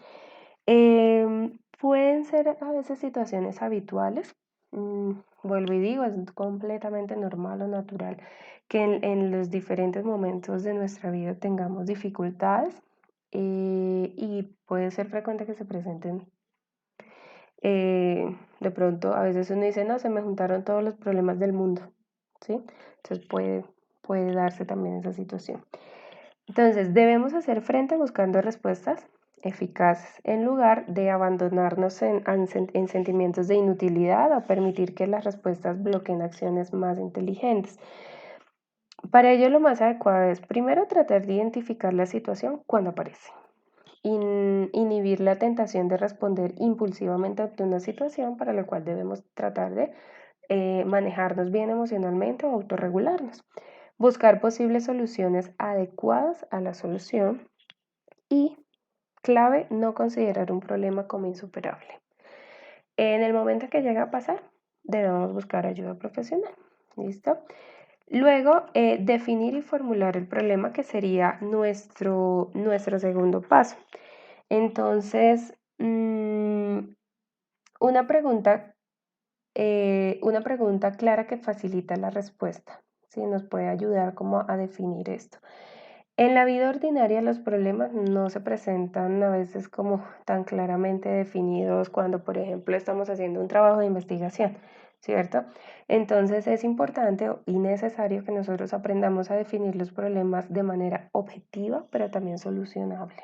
Pueden ser a veces situaciones habituales. Vuelvo y digo, es completamente normal o natural que en los diferentes momentos de nuestra vida tengamos dificultades y puede ser frecuente que se presenten de pronto a veces uno dice, no, se me juntaron todos los problemas del mundo, ¿sí? Entonces puede darse también esa situación. Entonces, debemos hacer frente buscando respuestas eficaces en lugar de abandonarnos en sentimientos de inutilidad o permitir que las respuestas bloqueen acciones más inteligentes. Para ello lo más adecuado es primero tratar de identificar la situación cuando aparece. Inhibir la tentación de responder impulsivamente ante una situación para la cual debemos tratar de manejarnos bien emocionalmente o autorregularnos. Buscar posibles soluciones adecuadas a la solución y, clave, no considerar un problema como insuperable. En el momento que llega a pasar, debemos buscar ayuda profesional. ¿Listo? Luego, definir y formular el problema, que sería nuestro segundo paso. Entonces, una pregunta clara que facilita la respuesta, ¿sí? Nos puede ayudar como a definir esto. En la vida ordinaria los problemas no se presentan a veces como tan claramente definidos cuando, por ejemplo, estamos haciendo un trabajo de investigación, ¿cierto? Entonces es importante y necesario que nosotros aprendamos a definir los problemas de manera objetiva, pero también solucionable.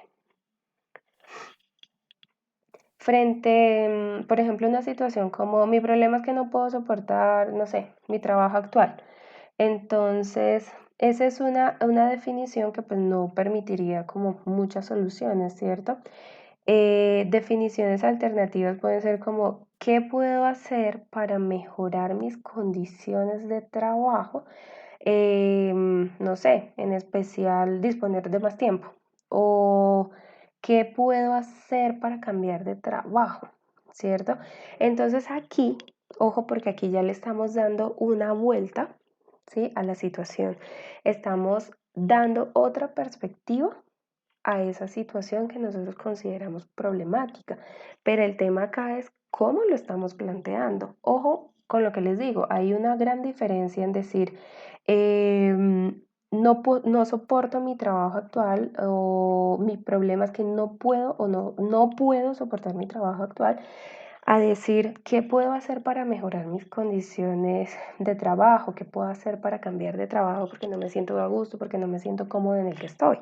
Frente, por ejemplo, a una situación como mi problema es que no puedo soportar, no sé, mi trabajo actual. Entonces, esa es una definición que pues no permitiría como muchas soluciones, ¿cierto? Definiciones alternativas pueden ser como, ¿qué puedo hacer para mejorar mis condiciones de trabajo? No sé, en especial disponer de más tiempo. O, ¿qué puedo hacer para cambiar de trabajo? ¿Cierto? Entonces aquí, ojo, porque aquí ya le estamos dando una vuelta, ¿sí?, a la situación. Estamos dando otra perspectiva a esa situación que nosotros consideramos problemática. Pero el tema acá es cómo lo estamos planteando. Ojo con lo que les digo, hay una gran diferencia en decir, no soporto mi trabajo actual, o mi problema es que no puedo o no puedo soportar mi trabajo actual, a decir qué puedo hacer para mejorar mis condiciones de trabajo, qué puedo hacer para cambiar de trabajo porque no me siento a gusto, porque no me siento cómodo en el que estoy.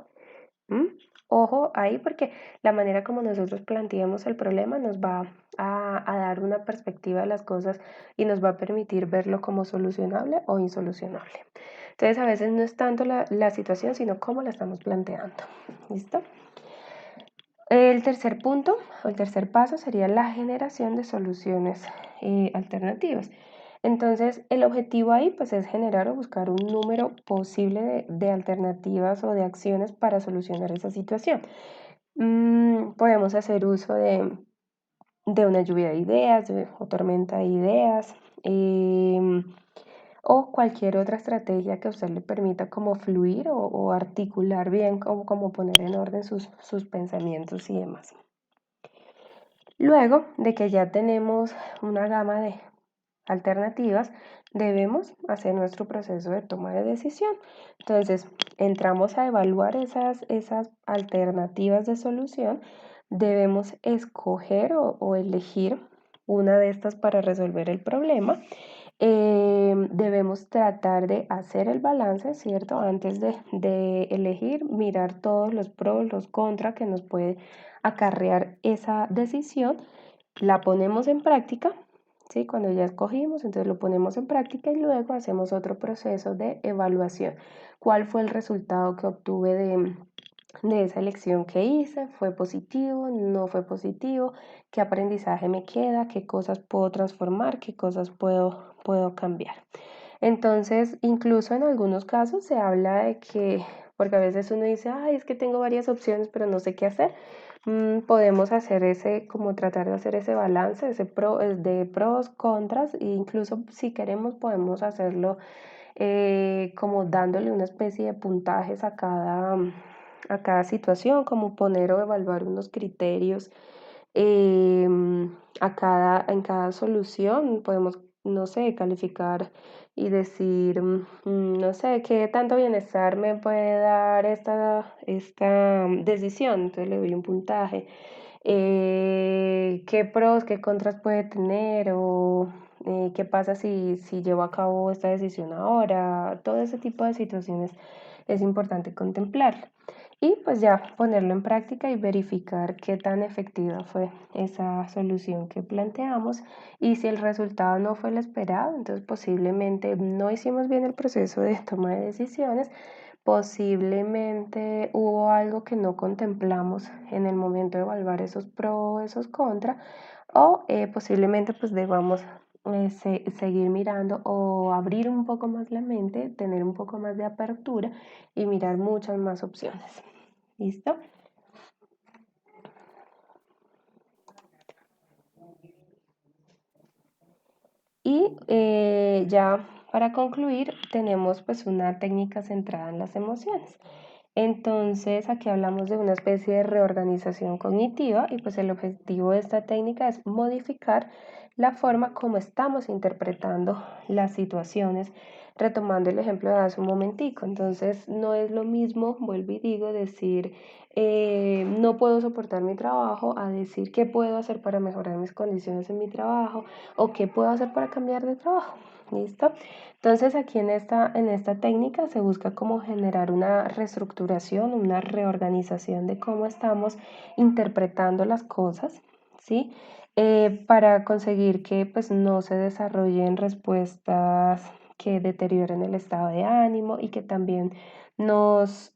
Ojo ahí, porque la manera como nosotros planteamos el problema nos va a dar una perspectiva de las cosas y nos va a permitir verlo como solucionable o insolucionable. Entonces a veces no es tanto la situación, sino cómo la estamos planteando. ¿Listo? El tercer punto o el tercer paso sería la generación de soluciones alternativas. Entonces, el objetivo ahí pues es generar o buscar un número posible de alternativas o de acciones para solucionar esa situación. Podemos hacer uso de una lluvia de ideas o tormenta de ideas, o cualquier otra estrategia que a usted le permita como fluir o articular bien, como poner en orden sus pensamientos y demás. Luego de que ya tenemos una gama de alternativas, debemos hacer nuestro proceso de toma de decisión. Entonces, entramos a evaluar esas alternativas de solución. Debemos escoger o elegir una de estas para resolver el problema. Debemos tratar de hacer el balance, ¿cierto? Antes de elegir, mirar todos los pros, los contras que nos puede acarrear esa decisión. La ponemos en práctica, ¿sí? Cuando ya escogimos, entonces lo ponemos en práctica y luego hacemos otro proceso de evaluación. ¿Cuál fue el resultado que obtuve de esa elección que hice? ¿Fue positivo? ¿No fue positivo? ¿Qué aprendizaje me queda? ¿Qué cosas puedo transformar? ¿Qué cosas puedo cambiar? Entonces, incluso en algunos casos se habla de que, porque a veces uno dice, ay, es que tengo varias opciones, pero no sé qué hacer. Podemos hacer como tratar de hacer ese balance, de pros, contras, e incluso si queremos podemos hacerlo como dándole una especie de puntajes a cada situación, como poner o evaluar unos criterios en cada solución. Podemos, no sé, calificar y decir, no sé, qué tanto bienestar me puede dar esta decisión. Entonces le doy un puntaje. ¿Qué pros, qué contras puede tener? O qué pasa si llevo a cabo esta decisión ahora. Todo ese tipo de situaciones es importante contemplar. y pues ya ponerlo en práctica y verificar qué tan efectiva fue esa solución que planteamos, y si el resultado no fue el esperado, entonces posiblemente no hicimos bien el proceso de toma de decisiones, posiblemente hubo algo que no contemplamos en el momento de evaluar esos pros, esos contras, o posiblemente pues debamos seguir mirando o abrir un poco más la mente, tener un poco más de apertura y mirar muchas más opciones. ¿Listo? Y ya para concluir, tenemos pues una técnica centrada en las emociones. Entonces, aquí hablamos de una especie de reorganización cognitiva, y pues el objetivo de esta técnica es modificar la forma como estamos interpretando las situaciones, retomando el ejemplo de hace un momentico. Entonces, no es lo mismo, vuelvo y digo, decir no puedo soportar mi trabajo, a decir qué puedo hacer para mejorar mis condiciones en mi trabajo o qué puedo hacer para cambiar de trabajo. ¿Listo? Entonces aquí en esta técnica se busca como generar una reestructuración, una reorganización de cómo estamos interpretando las cosas, ¿sí? Para conseguir que pues no se desarrollen respuestas que deterioren el estado de ánimo y que también nos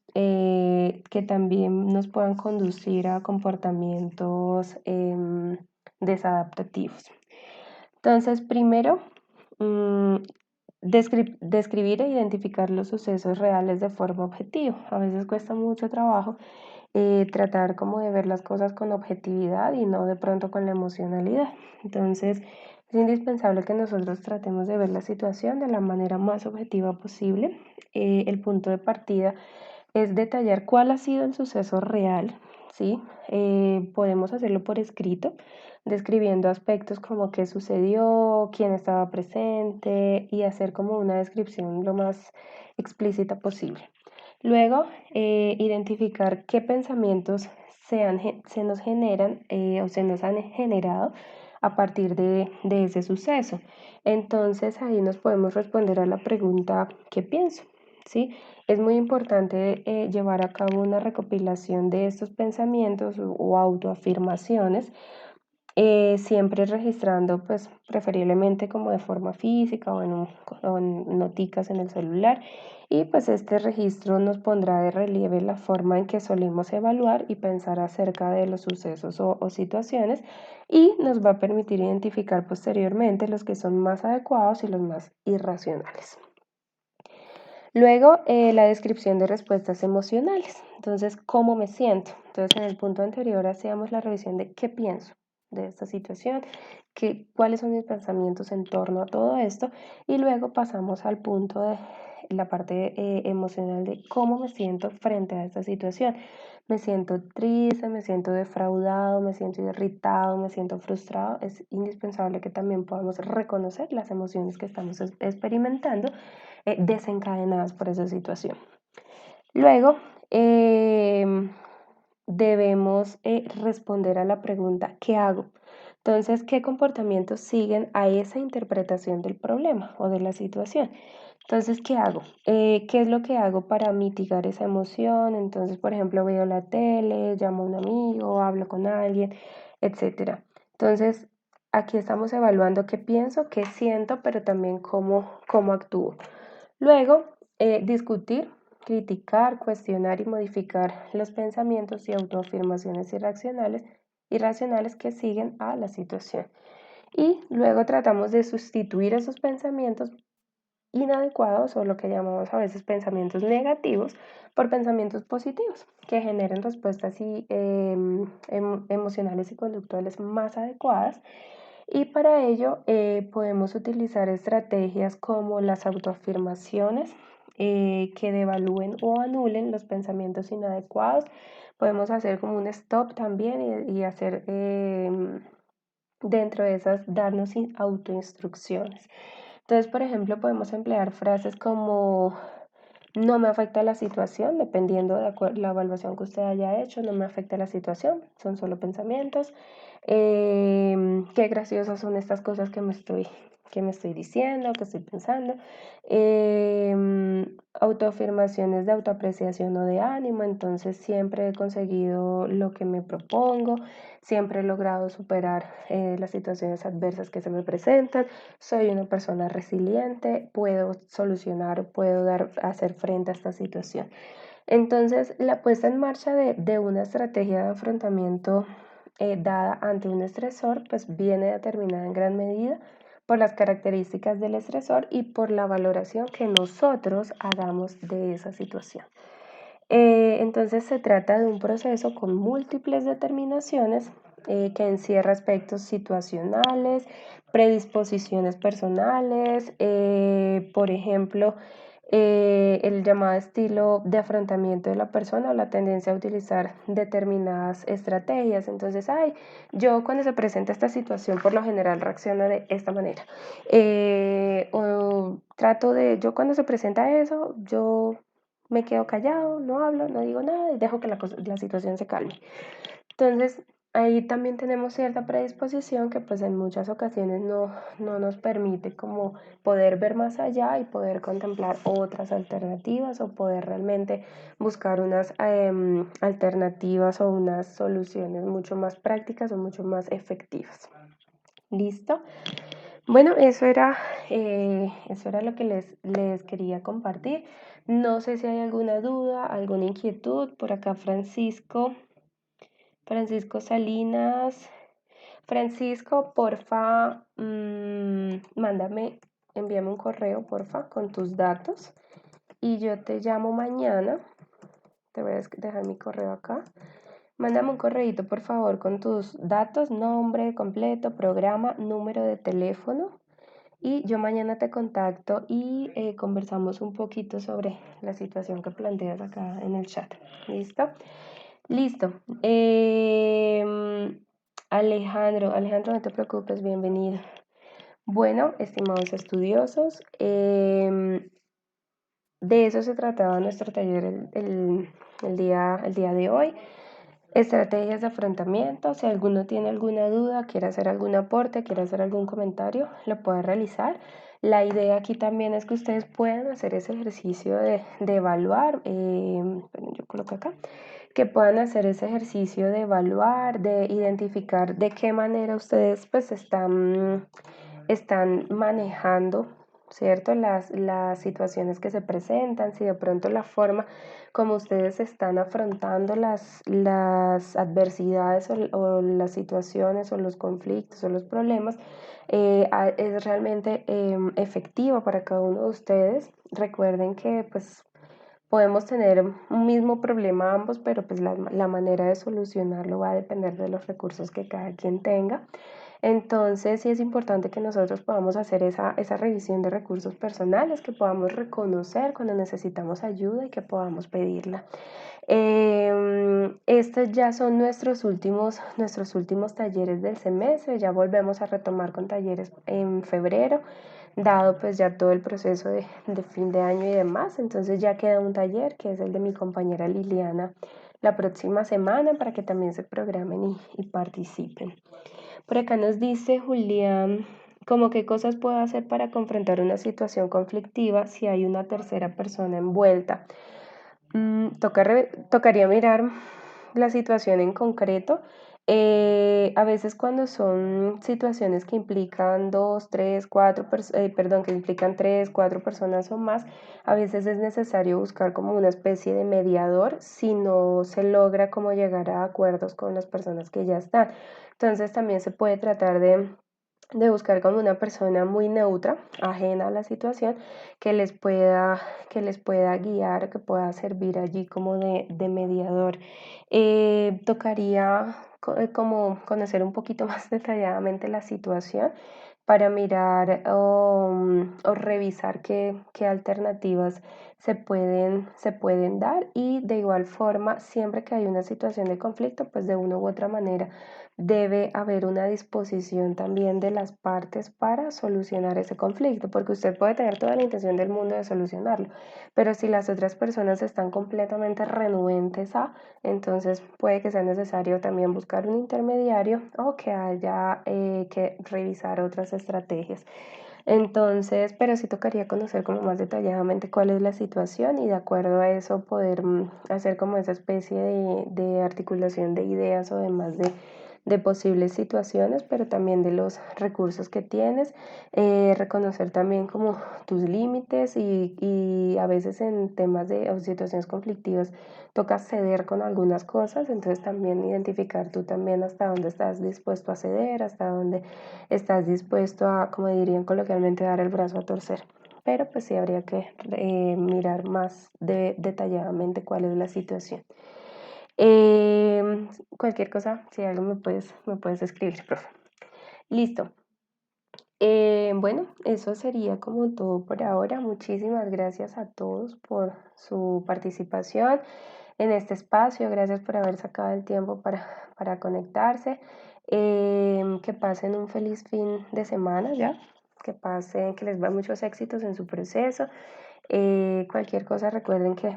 puedan conducir a comportamientos desadaptativos. Entonces, primero, mm, describir e identificar los sucesos reales de forma objetiva. A veces cuesta mucho trabajo tratar como de ver las cosas con objetividad y no de pronto con la emocionalidad. Entonces, es indispensable que nosotros tratemos de ver la situación de la manera más objetiva posible. El punto de partida es detallar cuál ha sido el suceso real, ¿sí? Podemos hacerlo por escrito, describiendo aspectos como qué sucedió, quién estaba presente, y hacer como una descripción lo más explícita posible. Luego, identificar qué pensamientos se nos generan o se nos han generado a partir de ese suceso. Entonces ahí nos podemos responder a la pregunta ¿qué pienso? ¿Sí? Es muy importante llevar a cabo una recopilación de estos pensamientos o autoafirmaciones, siempre registrando pues preferiblemente como de forma física o en noticas en el celular, y pues este registro nos pondrá de relieve la forma en que solemos evaluar y pensar acerca de los sucesos o situaciones, y nos va a permitir identificar posteriormente los que son más adecuados y los más irracionales. Luego, la descripción de respuestas emocionales. Entonces, ¿cómo me siento? Entonces, en el punto anterior hacíamos la revisión de qué pienso de esta situación, cuáles son mis pensamientos en torno a todo esto, y luego pasamos al punto de la parte emocional de cómo me siento frente a esta situación. Me siento triste, me siento defraudado, me siento irritado, me siento frustrado. Es indispensable que también podamos reconocer las emociones que estamos experimentando desencadenadas por esa situación. Luego, debemos responder a la pregunta ¿qué hago? Entonces, ¿qué comportamientos siguen a esa interpretación del problema o de la situación? Entonces, ¿qué hago? ¿Qué es lo que hago para mitigar esa emoción? Entonces, por ejemplo, veo la tele, llamo a un amigo, hablo con alguien, etcétera. Entonces, aquí estamos evaluando qué pienso, qué siento, pero también cómo actúo. Luego, discutir, criticar, cuestionar y modificar los pensamientos y autoafirmaciones irracionales que siguen a la situación. Y luego tratamos de sustituir esos pensamientos inadecuados, o lo que llamamos a veces pensamientos negativos, por pensamientos positivos que generen respuestas emocionales y conductuales más adecuadas. Y para ello podemos utilizar estrategias como las autoafirmaciones, que devalúen o anulen los pensamientos inadecuados. Podemos hacer como un stop también y hacer dentro de esas darnos autoinstrucciones. Entonces, por ejemplo, podemos emplear frases como no me afecta la situación, dependiendo de la evaluación que usted haya hecho, no me afecta la situación, son solo pensamientos. Qué graciosas son estas cosas que me estoy me estoy diciendo, qué estoy pensando. Autoafirmaciones de autoapreciación o de ánimo, entonces siempre he conseguido lo que me propongo, siempre he logrado superar las situaciones adversas que se me presentan, soy una persona resiliente, puedo solucionar, puedo hacer frente a esta situación. Entonces, la puesta en marcha de una estrategia de afrontamiento dada ante un estresor, pues viene determinada en gran medida por las características del estresor y por la valoración que nosotros hagamos de esa situación. Entonces se trata de un proceso con múltiples determinaciones que encierra aspectos situacionales, predisposiciones personales, por ejemplo, el llamado estilo de afrontamiento de la persona o la tendencia a utilizar determinadas estrategias. Entonces, yo cuando se presenta esta situación por lo general reacciono de esta manera. Yo cuando se presenta eso, yo me quedo callado, no hablo, no digo nada y dejo que la situación se calme. Entonces, ahí también tenemos cierta predisposición que pues en muchas ocasiones no nos permite como poder ver más allá y poder contemplar otras alternativas o poder realmente buscar unas alternativas o unas soluciones mucho más prácticas o mucho más efectivas. ¿Listo? Bueno, eso era lo que les quería compartir. No sé si hay alguna duda, alguna inquietud. Por acá Francisco Salinas. Francisco, porfa, envíame un correo, porfa, con tus datos y yo te llamo mañana. Te voy a dejar mi correo acá. Mándame un correíto, por favor, con tus datos, nombre completo, programa, número de teléfono. Y yo mañana te contacto y conversamos un poquito sobre la situación que planteas acá en el chat. ¿Listo? Listo. Alejandro, no te preocupes, bienvenido. Bueno, estimados estudiosos, de eso se trataba nuestro taller el día de hoy. Estrategias de afrontamiento. Si alguno tiene alguna duda, quiere hacer algún aporte, quiere hacer algún comentario, lo puede realizar. La idea aquí también es que ustedes puedan hacer ese ejercicio de evaluar, yo coloco acá, que puedan hacer ese ejercicio de evaluar, de identificar de qué manera ustedes pues están manejando, ¿cierto? Las situaciones que se presentan, si de pronto la forma como ustedes están afrontando las adversidades o las situaciones o los conflictos o los problemas es realmente efectiva para cada uno de ustedes. Recuerden que pues podemos tener un mismo problema ambos, pero pues la manera de solucionarlo va a depender de los recursos que cada quien tenga. Entonces sí es importante que nosotros podamos hacer esa revisión de recursos personales, que podamos reconocer cuando necesitamos ayuda y que podamos pedirla. Estos ya son nuestros últimos talleres del semestre. Ya volvemos a retomar con talleres en febrero, dado pues ya todo el proceso de fin de año y demás. Entonces ya queda un taller que es el de mi compañera Liliana la próxima semana para que también se programen y participen. Por acá nos dice Julián, ¿cómo qué cosas puedo hacer para confrontar una situación conflictiva si hay una tercera persona envuelta? Tocaría mirar la situación en concreto. A veces cuando son situaciones que implican que implican 3, 4 personas o más, a veces es necesario buscar como una especie de mediador si no se logra como llegar a acuerdos con las personas que ya están. Entonces también se puede tratar de buscar como una persona muy neutra, ajena a la situación, que les pueda guiar, que pueda servir allí como de mediador. Tocaría como conocer un poquito más detalladamente la situación para mirar o revisar qué alternativas se pueden dar y de igual forma, siempre que hay una situación de conflicto, pues de una u otra manera debe haber una disposición también de las partes para solucionar ese conflicto, porque usted puede tener toda la intención del mundo de solucionarlo, pero si las otras personas están completamente renuentes entonces puede que sea necesario también buscar un intermediario o que haya que revisar otras estrategias. Entonces, pero sí tocaría conocer como más detalladamente cuál es la situación y de acuerdo a eso poder hacer como esa especie de articulación de ideas o demás de posibles situaciones, pero también de los recursos que tienes, reconocer también como tus límites y a veces en temas de o situaciones conflictivas toca ceder con algunas cosas, entonces también identificar tú también hasta dónde estás dispuesto a ceder, hasta dónde estás dispuesto a, como dirían coloquialmente, dar el brazo a torcer. Pero pues sí habría que mirar más detalladamente cuál es la situación. Cualquier cosa, si algo me puedes escribir, profe. Listo. Bueno, eso sería como todo por ahora. Muchísimas gracias a todos por su participación en este espacio. Gracias por haber sacado el tiempo para conectarse. Que pasen un feliz fin de semana ya. Que pasen, que les va muchos éxitos en su proceso. Cualquier cosa recuerden que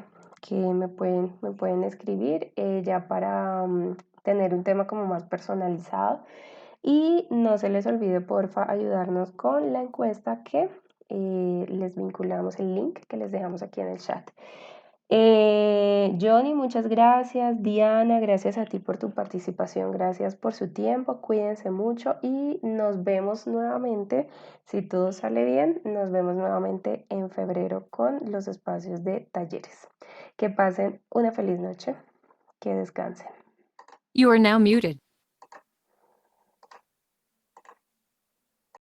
me pueden escribir ya para tener un tema como más personalizado. Y no se les olvide, porfa, ayudarnos con la encuesta que les vinculamos el link que les dejamos aquí en el chat. Johnny, muchas gracias. Diana, gracias a ti por tu participación, gracias por su tiempo. Cuídense mucho y nos vemos nuevamente. Si todo sale bien, nos vemos nuevamente en febrero con los espacios de talleres. Que pasen una feliz noche. Que descansen. You are now muted.